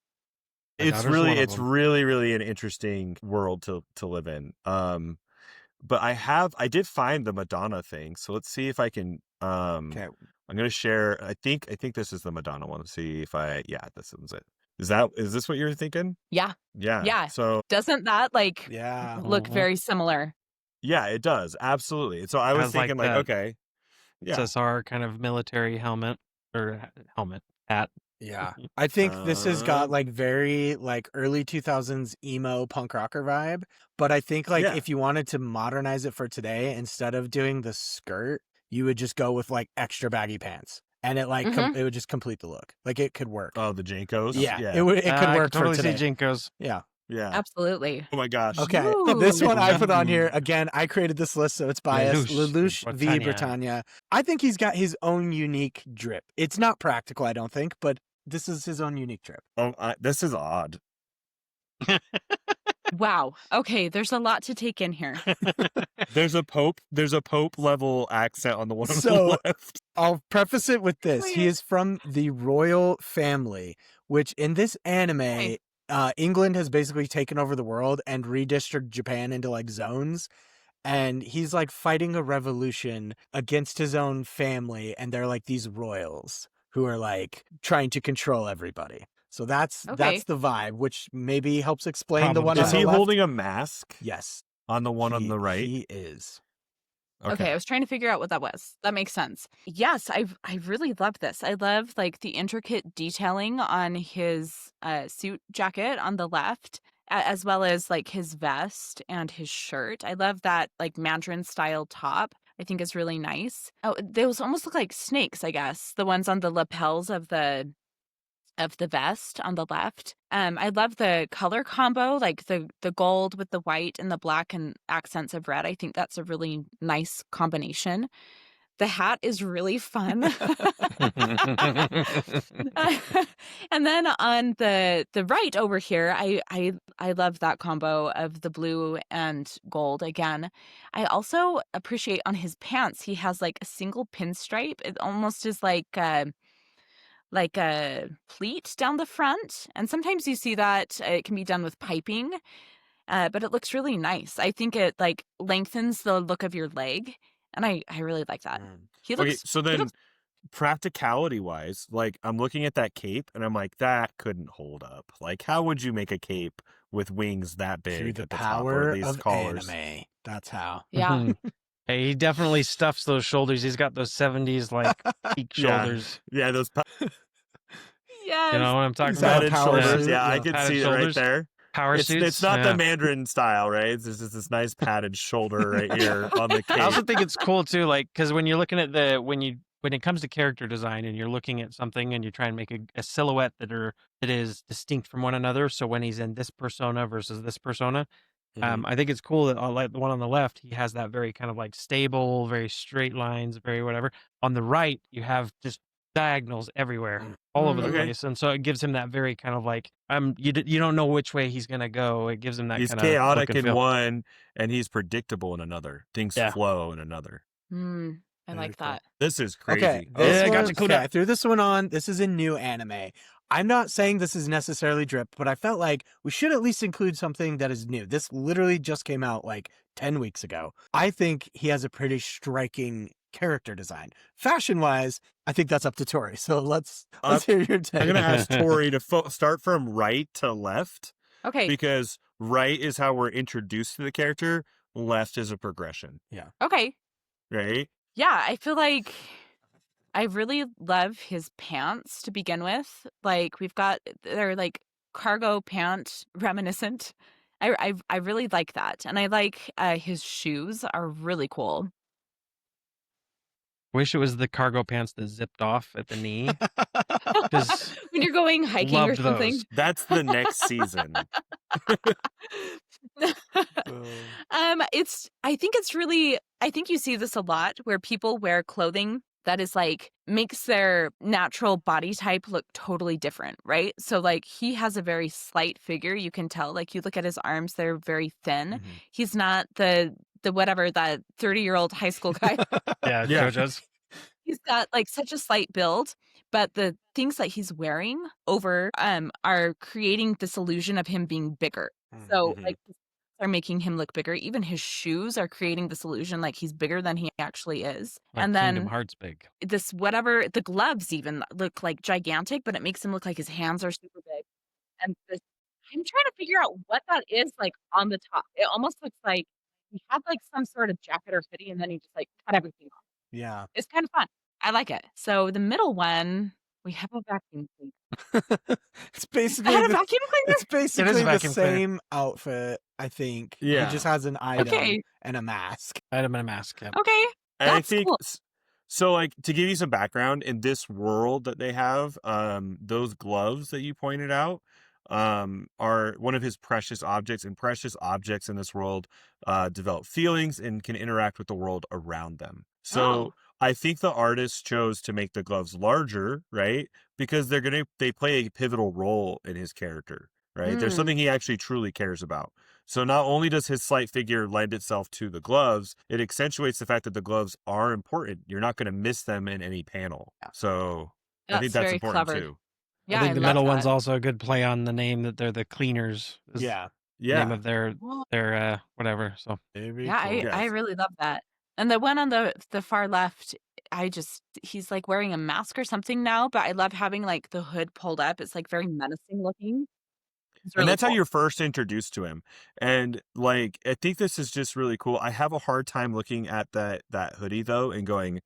My It's daughter's one of it's them. really an interesting world to live in. But I did find the Madonna thing, so let's see if I can. Okay. I'm gonna share. I think this is the Madonna one. Let's see if this is it. Is this what you're thinking? Yeah. Yeah. Yeah. So Doesn't that like Yeah. look Mhm. very similar? yeah, it does absolutely. So I was Has, like, thinking like, that okay, yeah. SSR kind of military helmet or hat. Yeah. I think this has got Um, like very like early 2000s emo punk rocker vibe, but I think like Yeah. if you wanted to modernize it for today, instead of doing the skirt, you would just go with like extra baggy pants, and it like it would just complete the look. Like it could work. Oh, the Jankos. Yeah, Yeah. it could I work could totally for see today. Jinkos. Yeah. Yeah. Absolutely. Oh my gosh. Okay. This one I put on here Ooh. again. I created this list, so it's biased. Lelouch Lelouch v. v. Britannia. Britannia. I think he's got his own unique drip. It's not practical, I don't think, but this is his own unique drip. This is odd. Wow. Okay, there's a lot to take in here. There's a pope level accent on the one on So- the left. I'll preface it with this. He is from the royal family, which in this anime, Okay. England has basically taken over the world and redistricted Japan into like zones. And he's like fighting a revolution against his own family. And they're like these royals who are like trying to control everybody. So that's Okay. the vibe, which maybe helps explain the Probably. one Is on the he left. holding a mask Yes. on the one on the right? He is. Okay, I was trying to figure out what that was. That makes sense. Yes, I really love this. I love like the intricate detailing on his suit jacket on the left, as well as like his vest and his shirt. I love that like Mandarin style top. I think is really nice. Oh, those almost look like snakes, I guess. The ones on the lapels of the vest on the left. I love the color combo, like the gold with the white and the black and accents of red. I think that's a really nice combination. The hat is really fun. And then on the right over here, I love that combo of the blue and gold again. I also appreciate on his pants, he has like a single pinstripe. It almost is like a pleat down the front. And sometimes you see that it can be done with piping, but it looks really nice. I think it like lengthens the look of your leg. And I really like that. He looks, Okay, so he then looks- practicality wise, like I'm looking at that cape and I'm like, that couldn't hold up. Like, how would you make a cape with wings that big Through the at the top, or power at least of collars? anime. That's how. yeah. Hey, he definitely stuffs those shoulders. He's got those 70s like peak Yeah. shoulders. Yeah, those Yes. You know what I'm talking He's got about? a padded power shoulders. suit, Yeah, I yeah. could Padded see it right shoulders. there. Power It's suits. not yeah. the Mandarin style, right? It's just this nice padded shoulder right here on the I also cape. think it's cool too, like because when you're looking at when it comes to character design and you're looking at something and you try and make a silhouette that is distinct from one another. So when he's in this persona versus this persona, I think it's cool that like the one on the left, he has that very kind of like stable, very straight lines, very whatever. On the right, you have just diagonals everywhere, all over the Okay. place, and so it gives him that very kind of like you don't know which way he's gonna go. It gives him that He's kind of chaotic look and in feel. one, and he's predictable in another. Things Yeah. flow in another. I Very like cool. that. This is crazy. Okay, Oh, this Yeah, one, gotcha, Kuda. I threw this one on. This is a new anime. I'm not saying this is necessarily drip, but I felt like we should at least include something that is new. This literally just came out like 10 weeks ago. I think he has a pretty striking character design. Fashion-wise, I think that's up to Tori. So let's hear your take. I'm going to ask Tori to start from right to left, Okay. because right is how we're introduced to the character. Left is a progression, Okay. right? Yeah, I feel like I really love his pants to begin with. Like they're like cargo pant reminiscent. I really like that, and I like his shoes are really cool. Wish it was the cargo pants that zipped off at the knee. Because When you're going hiking or loved something. those. That's the next season. I think you see this a lot where people wear clothing that is like makes their natural body type look totally different, right? So like he has a very slight figure, you can tell. Like you look at his arms, they're very thin. Mhm. He's not the whatever that 30-year-old high school guy. Yeah, Yeah. JoJo's. He's got like such a slight build, but the things that he's wearing over are creating this illusion of him being bigger. So Mhm. like are making him look bigger. Even his shoes are creating this illusion like he's bigger than he actually is. Like And Kingdom then Hearts big. this whatever the gloves even look like gigantic, but it makes him look like his hands are super big. And this I'm trying to figure out what that is like on the top. It almost looks like he had like some sort of jacket or hoodie and then he just like cut everything off. Yeah. It's kind of fun. I like it. So the middle one, we have a vacuum cleaner. It's I basically had a the, vacuum cleaner? it's basically the vacuum cleaner. same outfit, I think. Yeah. He just has an item Okay. and a mask. Item and a mask. Yeah. Okay. And I That's think cool. so. Like to give you some background in this world that they have, those gloves that you pointed out, are one of his precious objects, and precious objects in this world, develop feelings and can interact with the world around them. So Oh. I think the artist chose to make the gloves larger, right? Because they play a pivotal role in his character, right? There's Mm. something he actually truly cares about. So not only does his slight figure lend itself to the gloves, it accentuates the fact that the gloves are important. You're not going to miss them in any panel. Yeah. So I think That's that's very important clever. too. Yeah, I think the love middle that. one's also a good play on the name that they're the cleaners. Is Yeah. the name Yeah. of their whatever. So Very Yeah, cool. I Yes. really love that. And the one on the far left, he's like wearing a mask or something now, but I love having like the hood pulled up. It's like very menacing looking. It's And really that's how cool. you're first introduced to him. And like I think this is just really cool. I have a hard time looking at that hoodie though and going,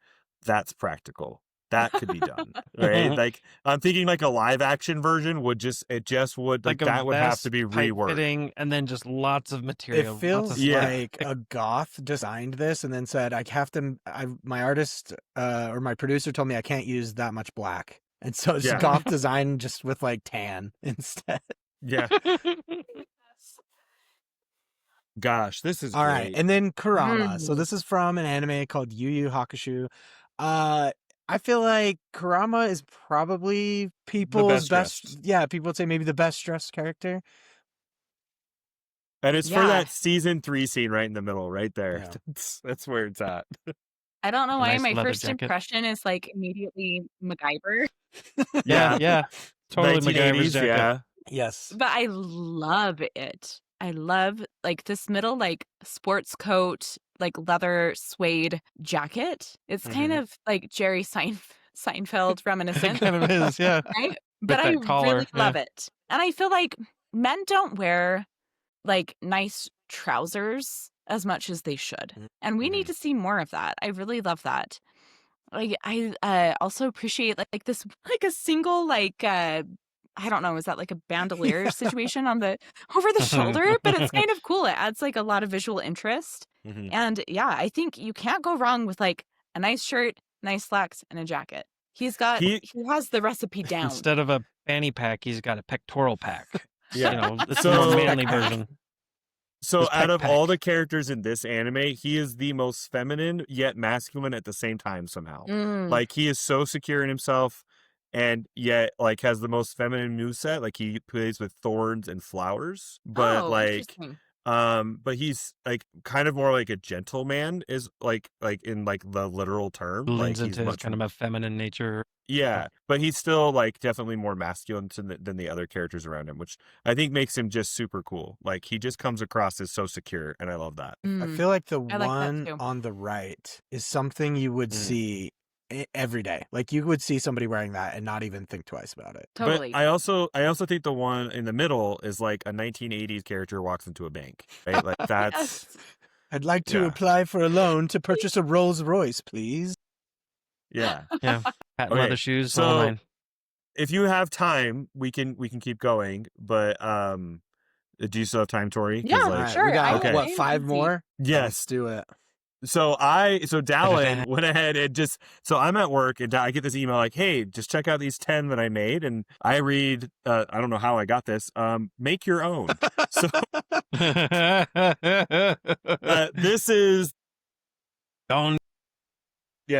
that's practical. That could be done. Right? Like I'm thinking like a live action version would just like a that would have to vest, be tight reworked. fitting, and then just lots of It material. Lots feels of Yeah. like a goth designed this and then said, my artist or my producer told me I can't use that much black. And so it's Yeah. goth design just with like tan instead. Yeah. Gosh, this is All great. right. And then Kurama. So Mm. this is from an anime called Yu Yu Hakusho. I feel like Kurama is probably people's best best. dressed. Yeah, people would say maybe the best dressed character. And it's for Yeah. that season 3 scene right in the middle, right there. Yeah. That's where it's at. I don't know A why nice my leather first jacket. impression is like immediately MacGyver, yeah. Totally MacGyver's 1980s, jacket. yeah. Yes. but I love it. I love like this middle like sports coat, like leather suede jacket. It's kind of like Jerry Seinfeld It reminiscent, kind of is, yeah. right? But I that collar, really love it. And I feel like men don't wear like nice trousers as much as they should. And we need to see more of that. I really love that. Like I also appreciate like this like a single like I don't know, is that like a bandolier situation on the over the shoulder? But it's kind of cool. It adds like a lot of visual interest. Mhm. And yeah, I think you can't go wrong with like a nice shirt, nice slacks, and a jacket. He has the recipe down. Instead of a fanny pack, he's got a pectoral pack. Yeah. You know, it's So- the more manly version. So His out peck of all pack. the characters in this anime, he is the most feminine yet masculine at the same time somehow. Mm. Like he is so secure in himself and yet like has the most feminine moveset. Like he plays with thorns and flowers. But Interesting. but he's like kind of more like a gentleman is like in like the literal term. Like Leans he's into his much kind of a feminine nature. yeah, but he's still like definitely more masculine than the other characters around him, which I think makes him just super cool. Like he just comes across as so secure, and I love that. I feel like the I like that one too. on the right is something you would see every day. Like you would see somebody wearing that and not even think twice about it. Totally. But I also think the one in the middle is like a 1980s character walks into a bank, right? Like that's Yes. I'd like to Yeah. apply for a loan to purchase a Rolls Royce, please. yeah. Yeah. Patent Okay, leather shoes, so- all nine. if you have time, we can keep going. But do you still have time, Tori? Yeah, All Like, right, sure. we got Okay. what, I'm 5 easy. more? yes. Let's do it. So Dallin went ahead and so I'm at work and I get this email like, hey, just check out these 10 that I made. And I read, I don't know how I got this, make your own. So this is Don.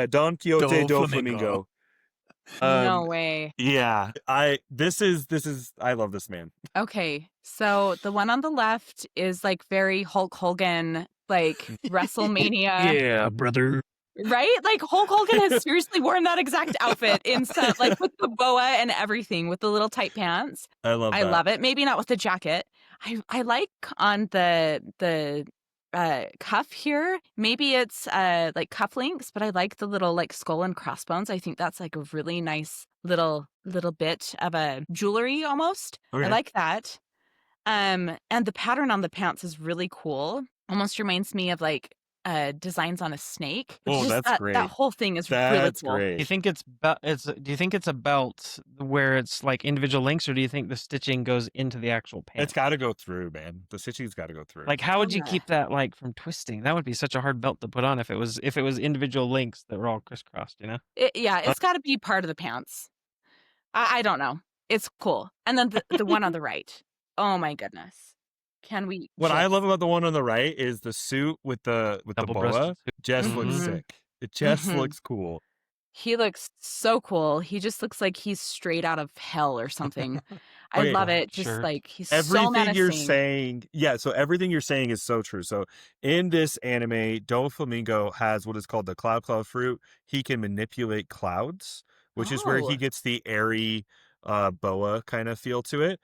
Don Quixote Do do Flamingo. Flamingo. No way. Yeah, I love this man. Okay, so the one on the left is like very Hulk Hogan, like WrestleMania. Yeah, brother. Right? Like Hulk Hogan has seriously worn that exact outfit in some, like with the boa and everything, with the little tight pants. I love I that. love it. Maybe not with the jacket. I like on the cuff here. Maybe it's like cufflinks, but I like the little like skull and crossbones. I think that's like a really nice little bit of a jewelry almost. Okay. I like that. And the pattern on the pants is really cool. Almost reminds me of like designs on a snake. Which Oh, is that's great. That whole thing is really That's cool. great. Do you think it's do you think it's a belt where it's like individual links, or do you think the stitching goes into the actual pants? It's got to go through, man. The stitching's got to go through. Like, how would you Yeah. keep that like from twisting? That would be such a hard belt to put on if it was individual links that were all crisscrossed, you know? It's got to be part of the pants. I don't know. It's cool. And then the one on the right. Oh my goodness. Can we? What I just- love about the one on the right is the suit with the boa. Double-breasted suit. Just looks Mhm. sick. It just Mhm. looks cool. He looks so cool. He just looks like he's straight out of hell or something. I Okay. love it. Just Sure. like he's so Everything menacing. you're saying, so everything you're saying is so true. So in this anime, Doflamingo has what is called the cloud fruit. He can manipulate clouds, which is where he Oh. gets the airy boa kind of feel to it.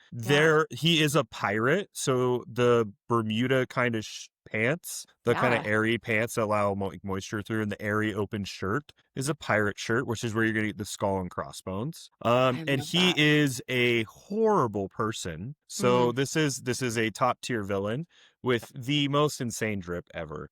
He is a pirate, so the Bermuda kind of pants, the kind of Yeah. airy pants that allow moisture through, and the airy open shirt is a pirate shirt, which is where you're gonna get the skull and crossbones. And love he that. is a horrible person. So this is a top tier villain with the most insane drip ever.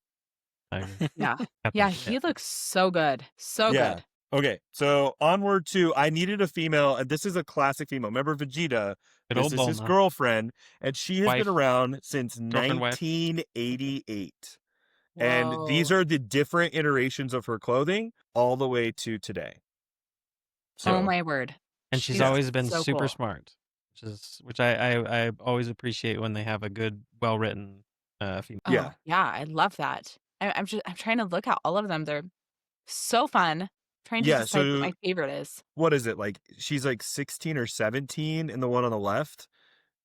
Yeah. Yeah, he looks so good. So Yeah. good. Okay, so onward to I needed a female, and this is a classic female. Remember Vegeta? Good This old is his Bulma. girlfriend, and she has Wife. been around since Girlfriend, wife. 1988. And these Whoa. are the different iterations of her clothing all the way to today. So Oh my word. And she's She's always been so super cool. smart, which I always appreciate when they have a good, well written female. Yeah. Oh, yeah, I love that. I'm trying to look at all of them. They're so fun. Trying to Yeah, decide what so- my favorite is. what is it? Like she's like 16 or 17 in the one on the left,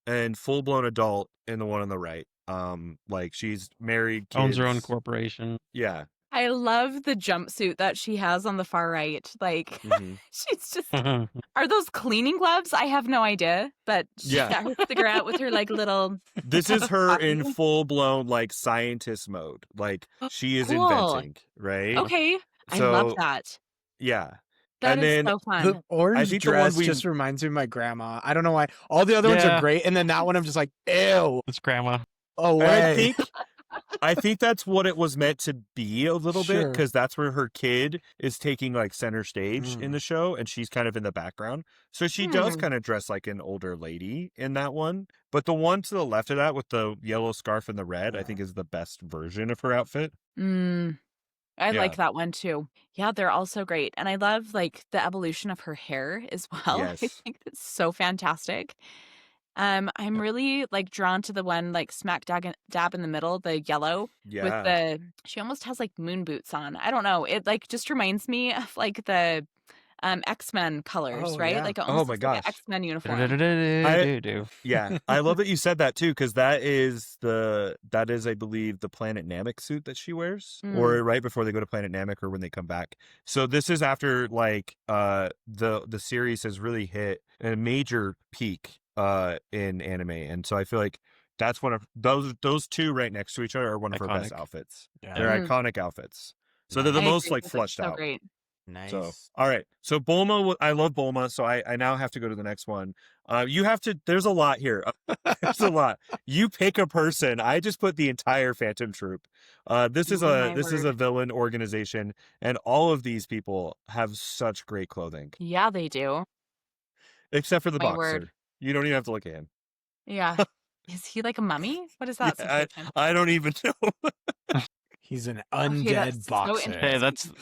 and full blown adult in the one on the right. Like she's married, kids. Owns her own corporation. Yeah. I love the jumpsuit that she has on the far right. Like Mhm. she's just are those cleaning gloves? I have no idea. But she Yeah. got her cigarette with her like little This is her in Coffee. full blown like scientist mode. Like she is Cool. inventing, right? Okay. I So, love that. Yeah. That and is then so fun. The orange think the one dress we- just reminds me of my grandma. I don't know why. All the other ones are Yeah. great, and then that one I'm just like, ew. It's grandma. Oh, And way. I think that's what it was meant to be a little bit, Sure. because that's where her kid is taking like center stage in Mm. the show, and she's kind of in the background. So she does Hmm. kind of dress like an older lady in that one. But the one to the left of that with the yellow scarf and the red, I think is the best version of her outfit. I Yeah. like that one too. Yeah, they're all so great. And I love like the evolution of her hair as well. I Yes. think it's so fantastic. I'm really like drawn to the one like smack dab in the middle, the yellow Yeah. with the she almost has like moon boots on. I don't know. It like just reminds me of like the X-Men colors, Oh, right? yeah. Like it Oh almost my looks like an gosh. X-Men uniform. Do-do-do-do-do-do. Yeah, I love that you said that too, because that is, I believe, the Planet Namek suit that she wears, or right before they go to Planet Namek, or when they come back. So this is after like the series has really hit a major peak in anime, and so I feel like that's one of those two right next to each other are one of her best Iconic. outfits. Yeah. They're iconic outfits. So they're the I most agree like with it. fleshed So out. great. Nice. So, all right. So Bulma, I love Bulma. So I now have to go to the next one. You have to, there's a lot here. There's a lot. You pick a person. I just put the entire Phantom Troop. This is Oh, my a word. villain organization, and all of these people have such great clothing. Yeah, they do. Except for the My boxer. word. You don't even have to look at him. Yeah. Is he like a mummy? What is that Yeah, situation? I don't even know. He's an Okay, that's undead so boxer. Hey, interesting.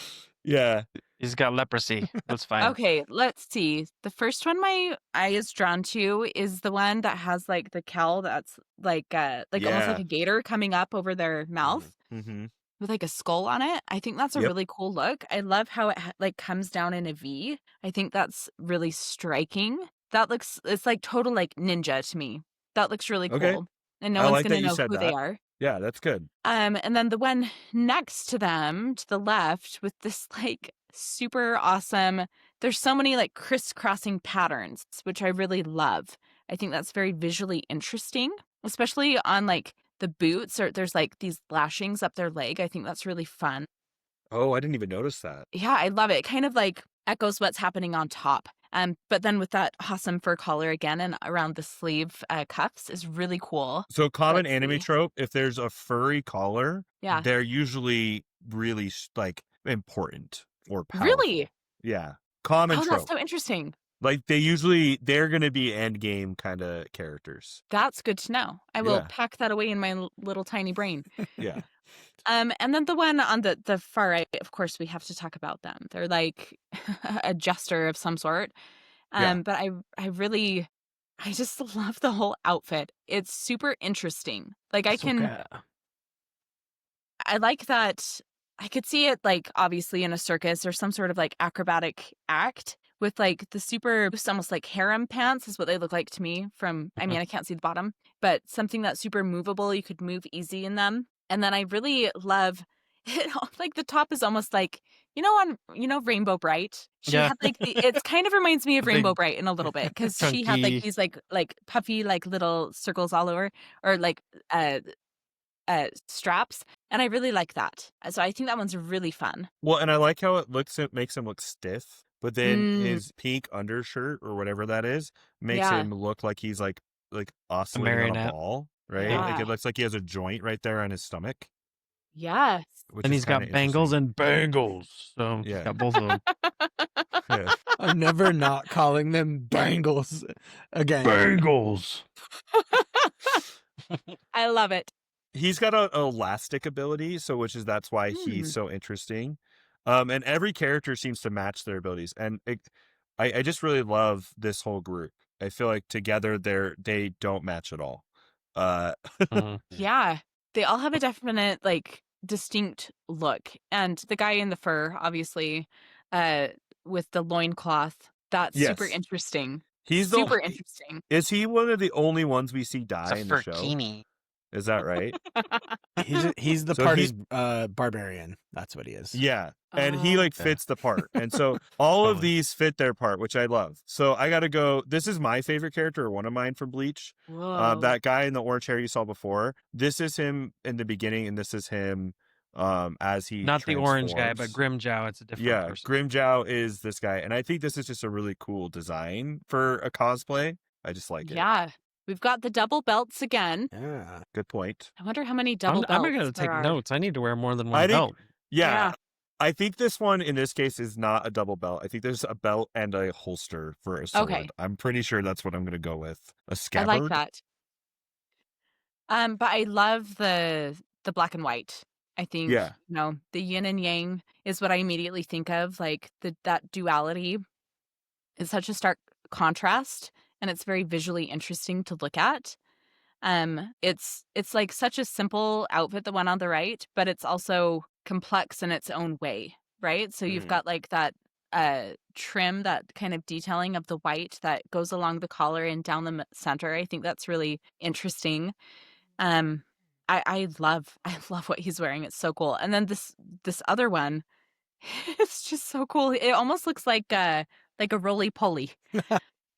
Yeah. he's got leprosy. That's fine. Okay, let's see. The first one my eye is drawn to is the one that has like the cowl that's like almost like Yeah. a gator coming up over their mouth Mm-hmm. with like a skull on it. I think that's a Yep. really cool look. I love how it like comes down in a V. I think that's really striking. It's like total like ninja to me. That looks really Okay. cool. And no I one's like gonna that you know said who they that. are. Yeah, that's good. And then the one next to them, to the left, with this like super awesome, there's so many like crisscrossing patterns, which I really love. I think that's very visually interesting, especially on like the boots, or there's like these lashings up their leg. I think that's really fun. Oh, I didn't even notice that. Yeah, I love it. It kind of like echoes what's happening on top. But then with that awesome fur collar again and around the sleeve cuffs is really cool. So common Let's anime see. trope, if there's a furry collar, Yeah. they're usually really like important or powerful. Really? Yeah. Common Oh, trope. that's so interesting. Like they're going to be end game kind of characters. That's good to know. I will Yeah. pack that away in my little tiny brain. Yeah. And then the one on the far right, of course, we have to talk about them. They're like a jester of some sort. Yeah. But I just love the whole outfit. It's super interesting. Like I like that I could see it like obviously in a circus or some sort of like acrobatic act with like the super it's almost like harem pants is what they look like to me from I mean I can't see the bottom, but something that's super movable, you could move easy in them. And then I really love it like the top is almost like Rainbow Bright. She Yeah. had like it kind of reminds me of Big, Rainbow Bright in a little bit because she had like chunky. these like puffy like little circles all over or like straps, and I really like that. So I think that one's really fun. Well, and I like how it makes him look stiff, but then Mm, his pink undershirt or whatever that is makes yeah, him look like he's like oscillating on a marionette. ball, right? Yeah. Like yeah, it looks like he has a joint right there on his stomach, yes. which And is he's kind got of bangles interesting. and bangles. So he's Yeah. got both of them. Yeah. I'm never not calling them bangles again. Bangles. I love it. He's got an elastic ability, so that's why he's so interesting. And every character seems to match their abilities, and I just really love this whole group. I feel like together they don't match at all. Yeah, they all have a definite like distinct look, and the guy in the fur, obviously, with the loincloth, that's super Yes. interesting. He's Super interesting. Is he one of the only ones we see die It's a in the show? furkini. Is that right? He's the So party's barbarian. That's what he is. Yeah. And he Oh. like fits the part. And so all of these fit their part, which I love. So I got to go. This is my favorite character, or one of mine from Bleach. Whoa. That guy in the orange hair you saw before. This is him in the beginning, and this is him as he Not the orange guy, but transforms. Grimjow. It's a different Yeah, person. Grimjow is this guy. And I think this is just a really cool design for a cosplay. I just like it. Yeah. We've got the double belts again. Yeah. Good point. I wonder how many double I'm belts going to take there are. notes. I need to wear more than I one think- belt. Yeah. Yeah. I think this one in this case is not a double belt. I think there's a belt and a holster for a sword. Okay. I'm pretty sure that's what I'm going to go with. A I scabbard. like that. But I love the black and white. I think Yeah. the yin and yang is what I immediately think of. Like that duality is such a stark contrast, and it's very visually interesting to look at. It's like such a simple outfit, the one on the right, but it's also complex in its own way, right? So you've got like that trim, that kind of detailing of the white that goes along the collar and down the center. I think that's really interesting. I love what he's wearing. It's so cool. And then this other one, it's just so cool. It almost looks like a roly-poly.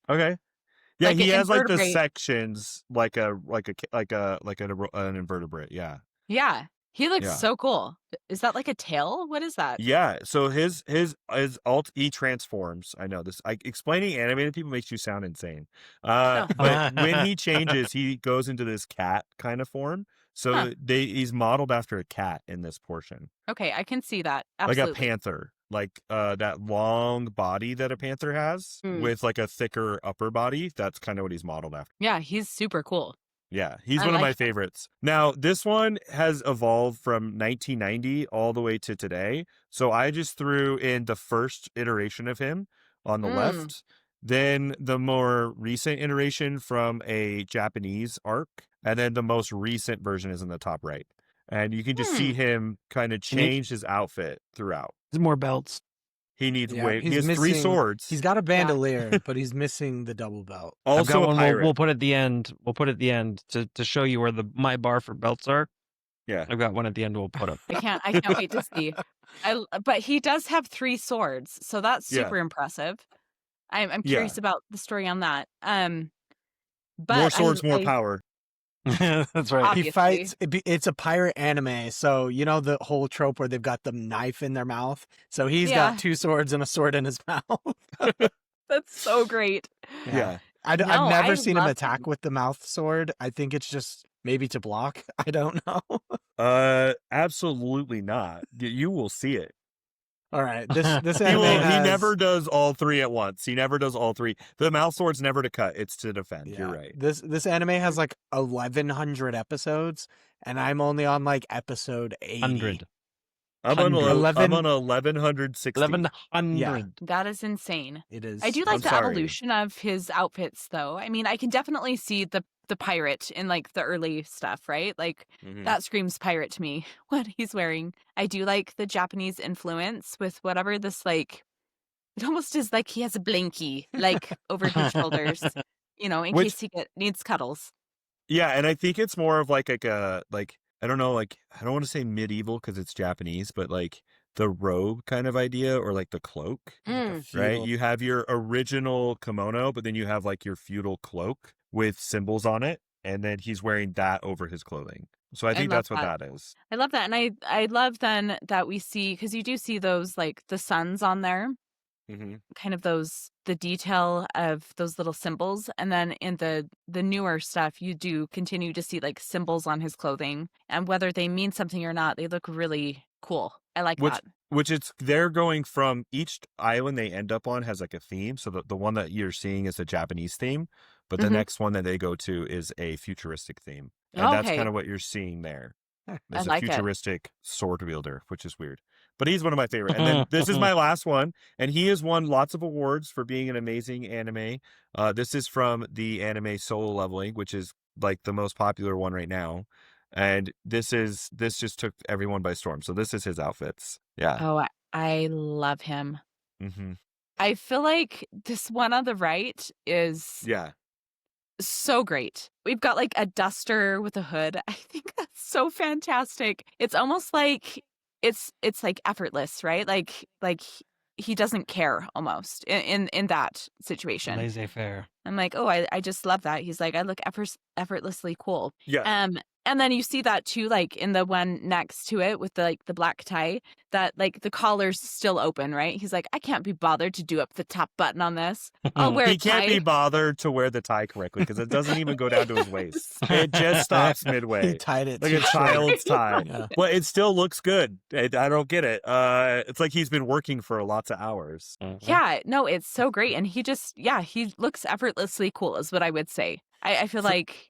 Okay. Yeah, Like he an has like the invertebrate. sections like an invertebrate. Yeah. Yeah. He looks Yeah. so cool. Is that like a tail? What is that? Yeah. So his alt he transforms. I know this. Explaining animated people makes you sound insane. But when he changes, he goes into this cat kind of form. So he's modeled after a cat in this portion. Okay, I can see that. Absolutely. Like a panther. that long body that a panther has with like a thicker upper body. That's kind of what he's modeled after. Yeah, he's super cool. Yeah, he's I one of like my him. favorites. Now, this one has evolved from 1990 all the way to today. So I just threw in the first iteration of him on the left, then the more recent iteration from a Japanese arc, and then the most recent version is in the top right. And you can just see him kind of change his outfit throughout. There's more belts. He needs Yeah, he has 3 swords. He's got a bandolier, but he's missing the double belt. I've got Also a one. pirate. We'll put at the end. We'll put at the end to show you where my bar for belts are. Yeah. I've got one at the end. We'll put up. I can't wait to see. But he does have 3 swords, so that's super impressive. I'm curious about the story on that. But more swords, more power. That's right. Obviously. He fights. It's a pirate anime, so you know the whole trope where they've got the knife in their mouth. So he's got 2 swords and a sword in his mouth. That's so great. Yeah. I've No, never I seen him love attack with the mouth sword. I think it's just maybe to block. I don't know. Absolutely not. You will see it. All right, this He anime has... never does all 3 at once. He never does all 3. The mouth sword's never to cut. It's to defend. Yeah. You're right. This anime has like 1,100 episodes, and I'm only on like episode 80. 100. I'm on 11 1160. 1100. Yeah. That is insane. It is. I do like I'm the sorry. evolution of his outfits, though. I mean, I can definitely see the pirate in like the early stuff, right? Like that screams pirate to me. What he's wearing. I do like the Japanese influence with whatever this like. It almost is like he has a blankie like over his shoulders, in case he needs cuddles. Yeah, and I think it's more of like a I don't know, like I don't want to say medieval because it's Japanese, but like the robe kind of idea or like the cloak, right? You have your original kimono, but then you have like your feudal cloak with symbols on it, and then he's wearing that over his clothing. So I think that's what that is. I love that, and I love then that we see, because you do see those like the suns on there, kind of the detail of those little symbols, and then in the newer stuff you do continue to see like symbols on his clothing, and whether they mean something or not, they look really cool. I like that. Which they're going from each island they end up on has like a theme. So the one that you're seeing is a Japanese theme, but the next one that they go to is a futuristic theme. And that's kind of what you're seeing there. There's a futuristic sword wielder, which is weird. But he's one of my favorite. And then this is my last one. And he has won lots of awards for being an amazing anime. This is from the anime Solo Leveling, which is like the most popular one right now. And this just took everyone by storm. So this is his outfits. Yeah. Oh, I love him. I feel like this one on the right is so great. We've got like a duster with a hood. I think that's so fantastic. It's almost like it's like effortless, right? Like he doesn't care almost in that situation. Laissez-faire. I'm like, oh, I just love that. He's like, I look effortlessly cool. Yeah. And then you see that too, like in the one next to it with the black tie, that like the collar's still open, right? He's like, I can't be bothered to do up the top button on this. I'll wear a tie. He can't be bothered to wear the tie correctly because it doesn't even go down to his waist. It just stops midway. He tied it like too a short. child's tie. Yeah. Well, it still looks good. I don't get it. It's like he's been working for lots of hours. Yeah, no, it's so great. And he looks effortlessly cool is what I would say. I feel like,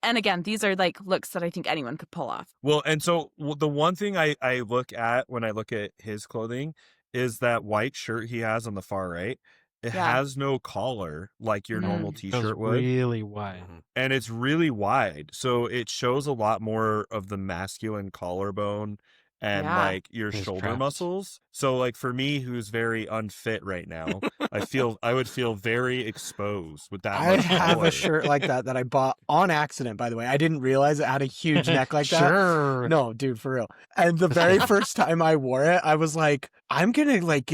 and again, these are like looks that I think anyone could pull off. Well, and so the one thing I look at when I look at his clothing is that white shirt he has on the far right. It has no collar like your normal t-shirt would. Really wide. And it's really wide. So it shows a lot more of the masculine collarbone and like your shoulder muscles. So like for me, who's very unfit right now, I would feel very exposed with that. I much have color. a shirt like that I bought on accident, by the way. I didn't realize it had a huge neck like that. Sure. No, dude, for real. And the very first time I wore it, I was like,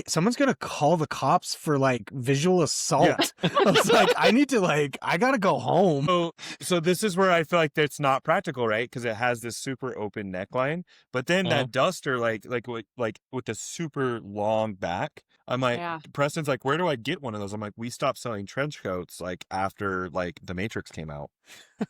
someone's gonna call the cops for like visual assault. Yeah. I was like, I gotta go home. So this is where I feel like that's not practical, right? Because it has this super open neckline, but then that duster, like with the super long back, I'm like, Yeah. Preston's like, where do I get one of those? I'm like, we stopped selling trench coats like after like The Matrix came out.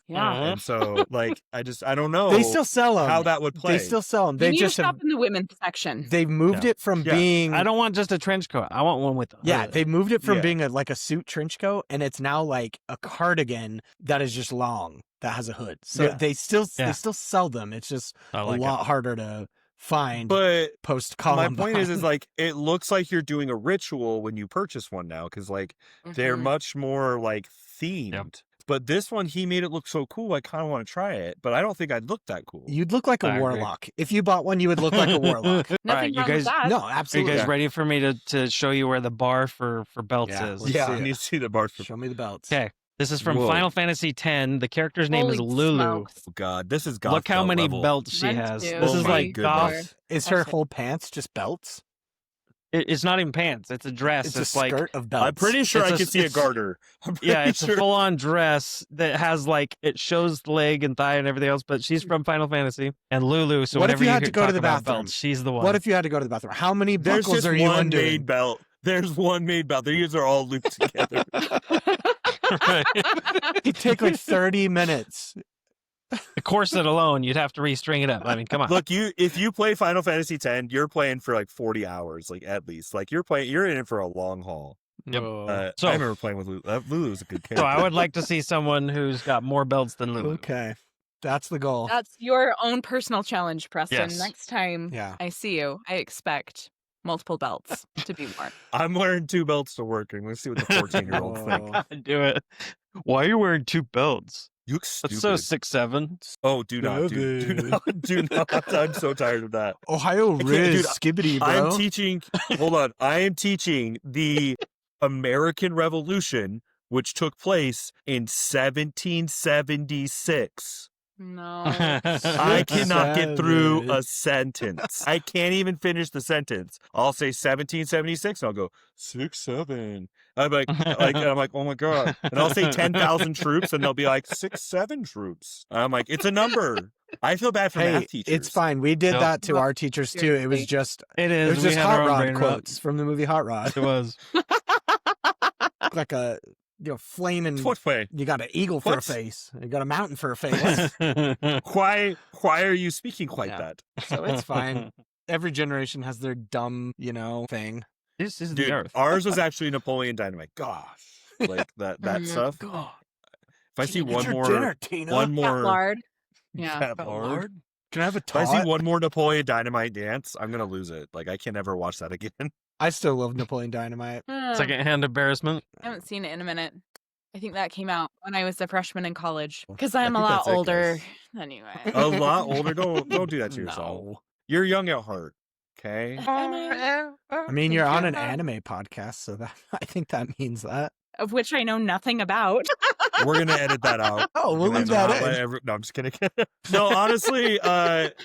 Yeah. And so like, I don't know They still sell them. how that would play. They still sell them. You They need to just shop have, in the women's section. they've moved Yeah. it from Yeah. being. I don't want just a trench coat. I want one with a Yeah, hood. they moved it from Yeah. being like a suit trench coat, and it's now like a cardigan that is just long that has a hood. So Yeah. they still Yeah. sell them. It's just I a like it. lot harder to find But post my Columbine. point is like, it looks like you're doing a ritual when you purchase one now. Cause like they're Mhm. much more like themed. Yep. But this one, he made it look so cool. I kind of want to try it, but I don't think I'd look that cool. You'd look like a I agree. warlock. If you bought one, you would look like a warlock. All Nothing right, you wrong with guys. that. No, Are you absolutely. guys Yeah. ready for me to show you where the bar for belts Yeah, is? let's Yeah, see I it. need to see the bars for. Show me the belts. Okay, this is from Whoa. Final Fantasy X. The character's name is Holy Lulu. smokes. Oh God, this is goth Look how belt many level. belts she 1, has. 2, This is Oh my like goth. goodness. Is her That's it. whole pants just belts? It's not even pants. It's a dress. It's It's a like skirt of belts. I'm pretty sure It's I a- can see a it's- garter. I'm pretty yeah, it's sure. a full-on dress that has like it shows the leg and thigh and everything else. But she's from Final Fantasy and Lulu. So What if whenever you had to go to talk the about bathroom? belts, she's the one. What if you had to go to the bathroom? How many There's buckles just are you one undoing? made belt. There's one made belt. These are all looped together. Right. It'd take like 30 minutes. The corset alone, you'd have to restring it up. I mean, come on. Look, if you play Final Fantasy X, you're playing for like 40 hours, like at least. Like you're in it for a long haul. Yep. So I remember playing with Lulu. Lulu's a good character. So I would like to see someone who's got more belts than Lulu. Okay. That's the goal. That's your own personal challenge, Preston. Yes. Next time Yeah. I see you, I expect multiple belts to be worn. I'm wearing 2 belts to work, and let's see what the 14-year-olds think. Oh. Do it. Why are you wearing 2 belts? You look That's stupid. so 6'7". Oh, do not, do not. I'm so tired of that. Ohio can't- Riz dude, skibbity, bro. I'm teaching. Hold on. I am teaching the American Revolution, which took place in 1776. No. I cannot get through a sentence. I can't even finish the sentence. I'll say 1776, and I'll go 6-7. I'm like, and I'm like, oh my God. And I'll say 10,000 troops, and they'll be like 6-7 troops. And I'm like, it's a number. I feel bad for Hey, math teachers. it's fine. We did No. that to our teachers too. It was Seriously. just It it is. was We just had Hot our own Rod brain quotes from the movie Hot Rod. It was. Like a flaming. What way? You got an eagle for a What? face. You got a mountain for a face. Why are you speaking like Yeah. that? So it's fine. Every generation has their dumb, thing. This is Dude, the Earth. ours was actually Napoleon Dynamite. Gosh. Like that Mhm. stuff. God. If I see It's one your more dinner, Tina. one Cat more lard. Yeah. Cat Cat lard. lard? Can I have a If I tot? see one more Napoleon Dynamite dance, I'm gonna lose it. Like I can never watch that again. I still love Napoleon Dynamite. Secondhand embarrassment. I haven't seen it in a minute. I think that came out when I was a freshman in college because I I'm a think lot that's it, older. guys. Anyway. A lot older. Don't do that to yourself. No. You're young at heart. Okay. I mean, you're on an Thank you. anime podcast, so that I think that means that. Of which I know nothing about. We're gonna edit that out. Oh, we'll We're leave gonna that not in. let no, I'm just kidding. No,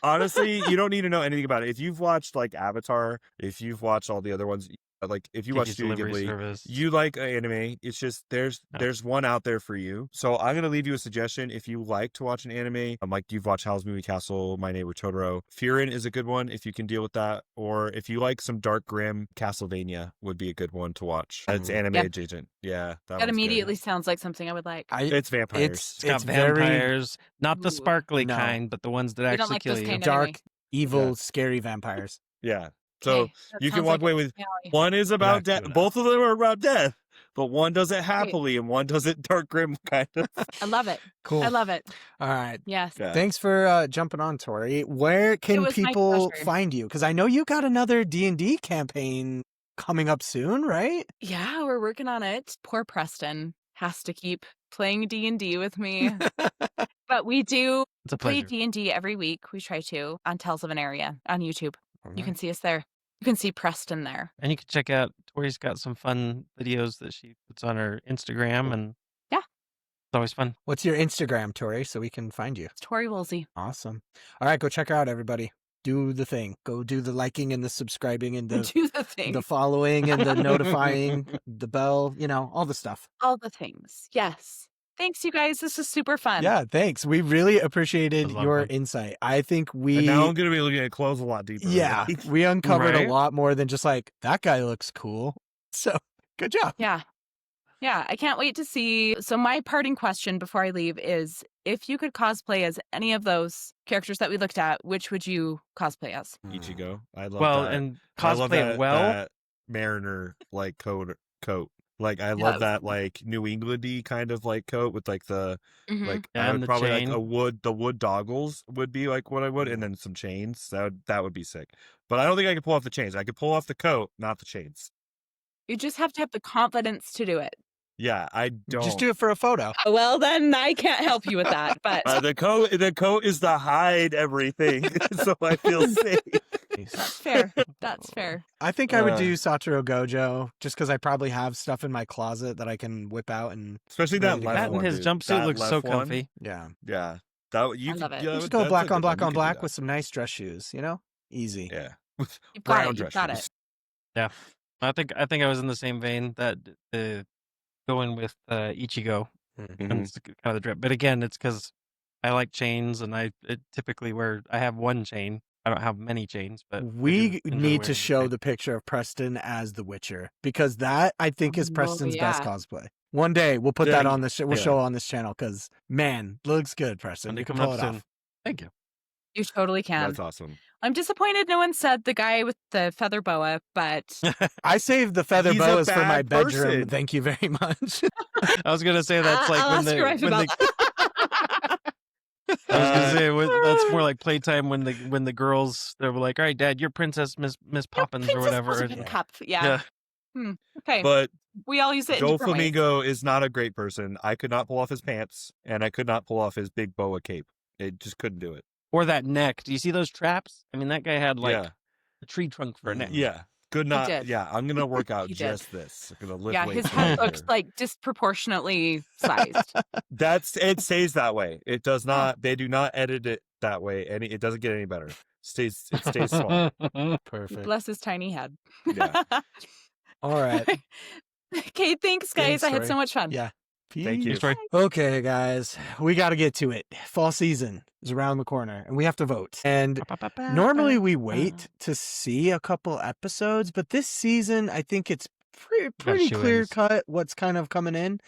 honestly, you don't need to know anything about it. If you've watched like Avatar, if you've watched all the other ones, like if you watch Kiki's Studio Delivery Ghibli, Service. you like anime. It's just there's one out there for you. So I'm gonna leave you a suggestion. If you like to watch an anime, like you've watched Howl's Moving Castle, My Neighbor Totoro, Furin is a good one if you can deal with that. Or if you like some dark grim, Castlevania would be a good one to watch. It's anime Yep. adjacent. Yeah, that That one's good. immediately sounds like something I would like. It's vampires. It's got very vampires, not the Ooh. sparkly No. kind, but the ones that We don't actually like kill those you. kind dark, anyway. evil, Yeah. scary vampires. Yeah. So Okay, that you can sounds walk like away a with finale. one is about Back to death. it. Both of them are about death, but one does it happily and one does it dark grim kind of. I love it. Cool. I love it. All right. Yes. Yeah. Thanks for jumping on, Tori. Where can was my people pleasure. find you? Because I know you got another D&D campaign coming up soon, right? Yeah, we're working on it. Poor Preston has to keep playing D&D with me. But we do It's a play pleasure. D&D every week. We try to on Tales of an Area on YouTube. All You right. can see us there. You can see Preston there. And you can check out Tori's got some fun videos that she puts on her Instagram, and Yeah. it's always fun. What's your Instagram, Tori, so we can find you? It's Tori Woolsey. Awesome. All right, go check her out, everybody. Do the thing. Go do the liking and the subscribing and the Do the thing. the following and the notifying, the bell, all the stuff. All the things. Yes. Thanks, you guys. This is super fun. Yeah, thanks. We really appreciated It was a lot of your fun. insight. I think And we now I'm going to be looking at clothes a lot deeper. yeah, Like, we uncovered Right? a lot more than just like that guy looks cool. So, good job. Yeah. Yeah, I can't wait to see. So my parting question before I leave is, if you could cosplay as any of those characters that we looked at, which would you cosplay as? Ichigo. I love Well, that. and I love cosplay it well. that mariner like coat. Like I Yeah, love that that like New Englandy kind of like coat with like the Mhm. like Yeah, I and would the probably like chain. the wood doggles would be like what I would, and then some chains. That would be sick. But I don't think I could pull off the chains. I could pull off the coat, not the chains. You just have to have the confidence to do it. Yeah, I don't. Just do it for a photo. Well, then I can't help you with that. But The coat is to hide everything, so I feel safe. that's fair. That's fair. I think I would Uh. do Satoru Gojo just because I probably have stuff in my closet that I can whip out and Especially Ready that to left go. That and one. his dude. jumpsuit That looks left so one, comfy. yeah. Yeah, I love it. You Just could, go that's black a on good one. black You on could do black that. with some nice dress shoes, Easy. Yeah, You've got brown it. dress You've got it. shoes. I think I was in the same vein that going with Ichigo Mhm. and it's kind of the drip. But again, it's because I like chains and I typically have one chain. I don't have many chains, but I We do enjoy need to wearing show chains. the picture of Preston as the Witcher because that I think is Oh, Preston's best yeah. cosplay. One day we'll put Yeah, that on the we'll yeah. show on this channel because man, looks good, Preston. Monday You can coming pull up it soon. off. Thank you. You totally can. That's awesome. I'm disappointed no one said the guy with the feather boa, but I saved the feather He's a boas for my bad bedroom. person. Thank you very much. I was gonna say that's like I'll when ask your wife about that. I was gonna say that's more like playtime when the girls they were like, all right, Dad, you're Princess Miss Poppins or Princess whatever. Elizabeth Yeah. Cup. Yeah. Okay. But We all use it in Joe different ways. Flamingo is not a great person. I could not pull off his pants, and I could not pull off his big boa cape. It just couldn't do it. Or that neck. Do you see those traps? I mean, that guy had like Yeah, a tree trunk for a neck. yeah. Could not. did. Yeah, I'm gonna work out He did. just this. I'm gonna lift Yeah, weights his head right looks here. like disproportionately sized. It stays that way. It does not. They do not edit it that way, and it doesn't get any better. It stays small. Perfect. Bless his tiny head. Yeah. All right. Okay, thanks, guys. Thanks, I had Tori. so much fun. Yeah. Thank you. Peace. Troy. Okay, guys, we got to get to it. Fall season is around the corner, and we have to vote. And normally we wait to see a couple episodes, but this season I think it's pretty shoe-ins. clear cut what's kind of coming in.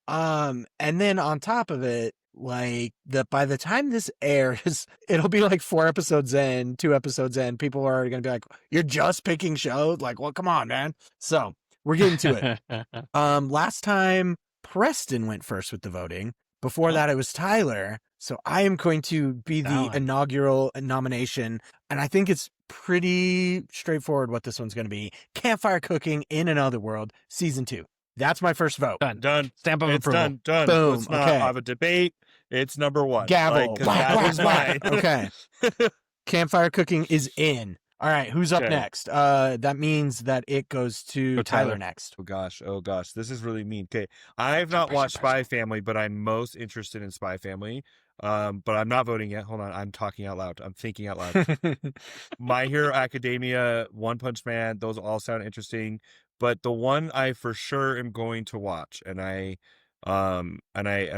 And then on top of it, like by the time this airs, it'll be like 4 episodes in, 2 episodes in. People are already gonna be like, "You're just picking shows? Like, well, come on, man." So we're getting to it. Last time Preston went first with the voting. Before that, it was Tyler. So I am going to be the Valid. inaugural nomination. And I think it's pretty straightforward what this one's going to be. Campfire Cooking in Another World, Season 2. That's my first vote. Done. Stamp of It's approval. done. Boom. Let's not Okay. have a debate. It's number one. Gavel. 'cause Whack, that whack, was whack. mine. Okay. Campfire Cooking is in. All right. Who's up Okay. next? That means that it goes to Go Tyler Tyler. next. Oh gosh, this is really mean. Okay, I've not watched Spy Family, but I'm most interested in Spy Family. But I'm not voting yet. Hold on, I'm talking out loud. I'm thinking out loud. My Hero Academia, One Punch Man, those all sound interesting. But the one I for sure am going to watch, and I am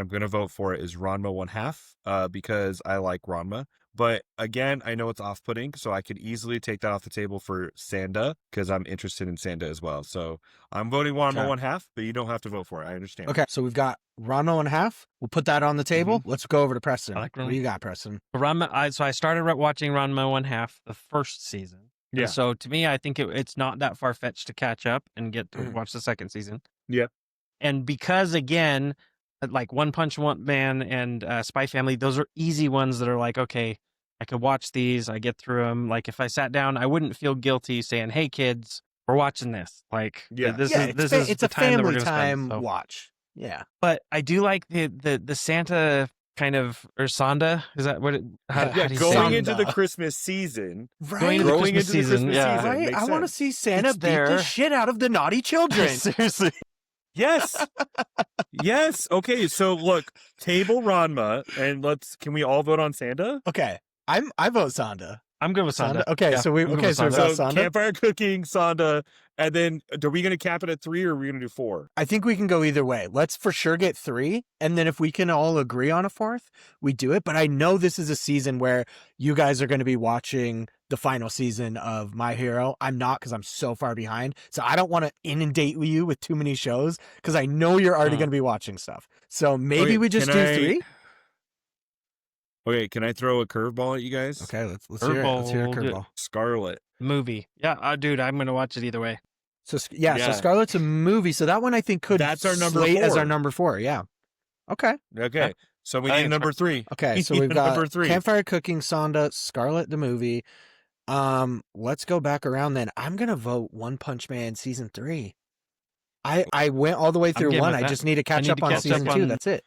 going to vote for it is Ranma 1/2, because I like Ranma. But again, I know it's off-putting, so I could easily take that off the table for Sanda because I'm interested in Sanda as well. So I'm voting Ranma Okay. 1/2, but you don't have to vote for it. I understand. Okay. So we've got Ranma 1/2. We'll put that on the table. Let's go over to Preston. I like What do you got, Preston? So I started watching Ranma 1/2 the first season. Yeah. And so to me, I think it's not that far fetched to catch up and get to watch the second season. Yeah. And because again, like One Punch Man and Spy Family, those are easy ones that are like, okay, I could watch these. I get through them. Like if I sat down, I wouldn't feel guilty saying, "Hey kids, we're watching this." Like Yeah. this Yeah, is it's the a time that we're family gonna time spend. So. watch. Yeah. But I do like the Santa kind of, or Sanda, is that what it? How Yeah, do you Going say it? into Sanda. the Christmas season. Right. Going into the Growing Christmas into the season, Christmas yeah. season. Right? Makes I want to sense. see Santa It's beat the there. shit out of the naughty children. Seriously. Yes. Yes. Okay. So look, table Ranma, and can we all vote on Sanda? Okay. I vote Sanda. I'm good with Sonda. Okay, Yeah, so we I'm good okay, with so we've Sonda. got Sonda. campfire cooking, Sonda, and then are we going to cap it at 3 or are we going to do 4? I think we can go either way. Let's for sure get 3, and then if we can all agree on a 4th, we do it. But I know this is a season where you guys are going to be watching the final season of My Hero. I'm not, because I'm so far behind. So I don't want to inundate you with too many shows, because I know you're already going to be watching stuff. So maybe Okay, we just do 3. Okay, can I throw a curveball at you guys? Okay, let's hear it. Let's hear a Curveball, do it. curveball. Scarlet. Movie. Yeah, dude, I'm gonna watch it either way. So yeah, so Yeah. Scarlet's a movie. So that one I think could That's our number slate as 4. our number 4. Yeah. Okay. Okay, so we I need think number 3. Okay. So We we've need got number 3. Campfire Cooking, Sonda, Scarlet the movie. Let's go back around then. I'm gonna vote One Punch Man season 3. I went all the way through game 1. with I that. just need to I catch need up to on catch season up 2. on- That's it.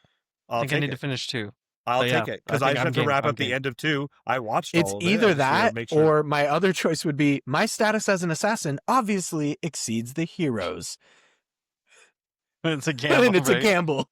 I I'll think I take need to it. finish 2. I'll So, yeah, take it I because think I just I'm have to game. wrap I'm up the game. end of 2. I watched It's all of it. either I just gotta that make sure. or my other choice would be my status as an assassin obviously exceeds the heroes. It's a gamble. And it's a right? gamble.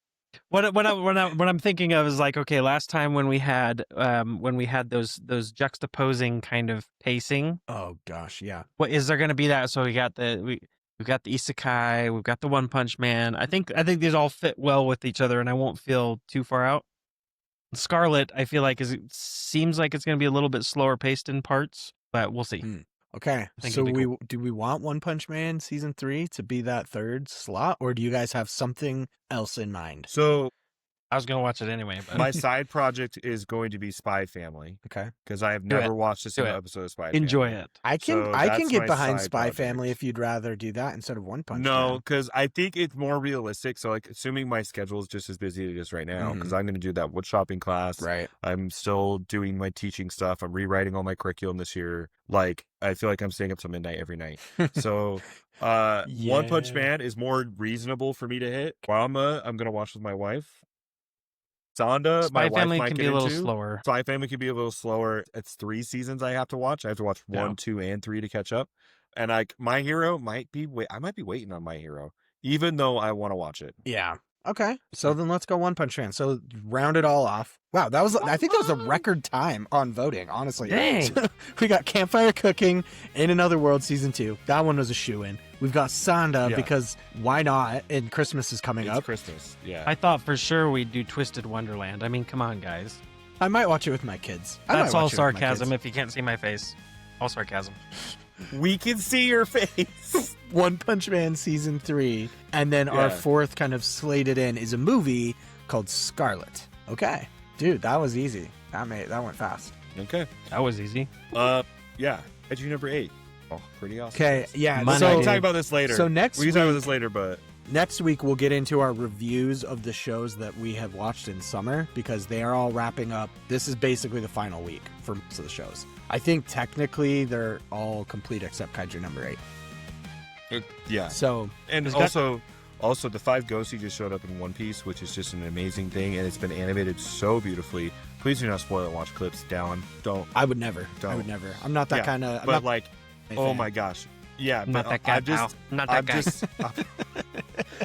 What I'm thinking of is like, okay, last time when we had those juxtaposing kind of pacing, Oh gosh, yeah. what is there going to be that? So we've got the Isekai, we've got the One Punch Man. I think these all fit well with each other, and I won't feel too far out. Scarlet, I feel like seems like it's going to be a little bit slower paced in parts, but we'll see. Okay, think so it'd be do we want One Punch Man season 3 to be that 3rd slot, or do you guys have something else in mind? So I was going to watch it anyway, but my side project is going to be Spy Family Okay, because I have Do it. never watched a single it. episode of Spy enjoy Family. it. I can So I can that's get my behind side Spy project. Family if you'd rather do that instead of One Punch No, Man. because I think it's more realistic. So, like, assuming my schedule is just as busy as it is right now, because I'm going to do that wood shopping class. Right. I'm still doing my teaching stuff. I'm rewriting all my curriculum this year. Like, I feel like I'm staying up till midnight every night. So, One Punch Yeah. Man is more reasonable for me to hit. Rama, I'm going to watch with my wife. Sonda, Spy my wife Family might can get be a little into. slower. Spy Family can be a little slower. It's 3 seasons I have to watch. I have to watch 1, Yeah. 2, and 3 to catch up. And like My Hero might be. I might be waiting on My Hero, even though I want to watch it. Yeah. Okay. So then let's go One Punch Man. So round it all off. Wow, I think that was a record time on voting, honestly. Dang. We got Campfire Cooking in Another World season 2. That one was a shoe-in. We've got Sonda Yeah. because why not? And Christmas is coming It's up. Christmas. Yeah. I thought for sure we'd do Twisted Wonderland. I mean, come on, guys. I might watch it with my kids. That's all sarcasm if you can't see my face. All sarcasm. We can see your face. One Punch Man season 3, and then our Yeah. 4th kind of slated in is a movie called Scarlet. Okay, dude, that was easy. That went fast. Okay. That was easy. Yeah. Edgy number 8. Oh, pretty awesome. Okay, yeah. Money, So we So can talk about this later. so next we can talk about week- this later, but next week we'll get into our reviews of the shows that we have watched in summer because they are all wrapping up. This is basically the final week for most of the shows. I think technically they're all complete except Kaiju number 8. yeah. So And It's got- also the 5 ghosts just showed up in One Piece, which is just an amazing thing, and it's been animated so beautifully. Please do not spoil it. Watch clips down. Don't. I would never. Don't. I'm not that Yeah, kind of. But like, oh my gosh, yeah. Not but that guy, I'm just, pal. Not that I'm guy. just,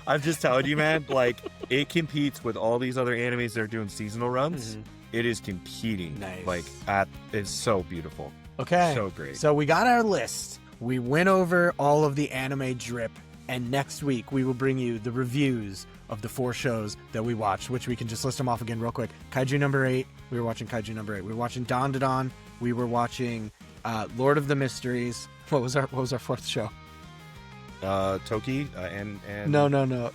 I'm just telling you, man. Like, it competes with all these other animes that are doing seasonal runs. Mhm. It is competing. Nice. Like, it's so beautiful. Okay. So great. So we got our list. We went over all of the anime drip, and next week we will bring you the reviews of the 4 shows that we watched, which we can just list them off again real quick. Kaiju number 8. We were watching Kaiju number 8. We were watching Dawn to Dawn. We were watching Lord of the Mysteries. What was our 4th show? Toki and No.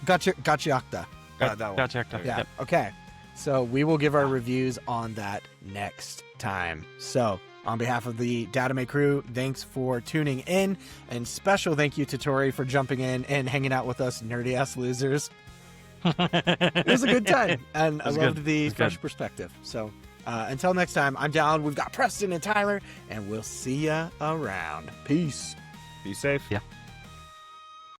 Gachiakta. that one. Gotcha. Yeah. Yep. Okay. So we will give our reviews on that next time. So on behalf of the Dad-ime crew, thanks for tuning in, and special thank you to Tori for jumping in and hanging out with us nerdy ass losers. It was a good time, and I was loved good. the It was fresh good. perspective. So until next time, I'm Dallin. We've got Preston and Tyler, and we'll see ya around. Peace. Be safe. Yeah.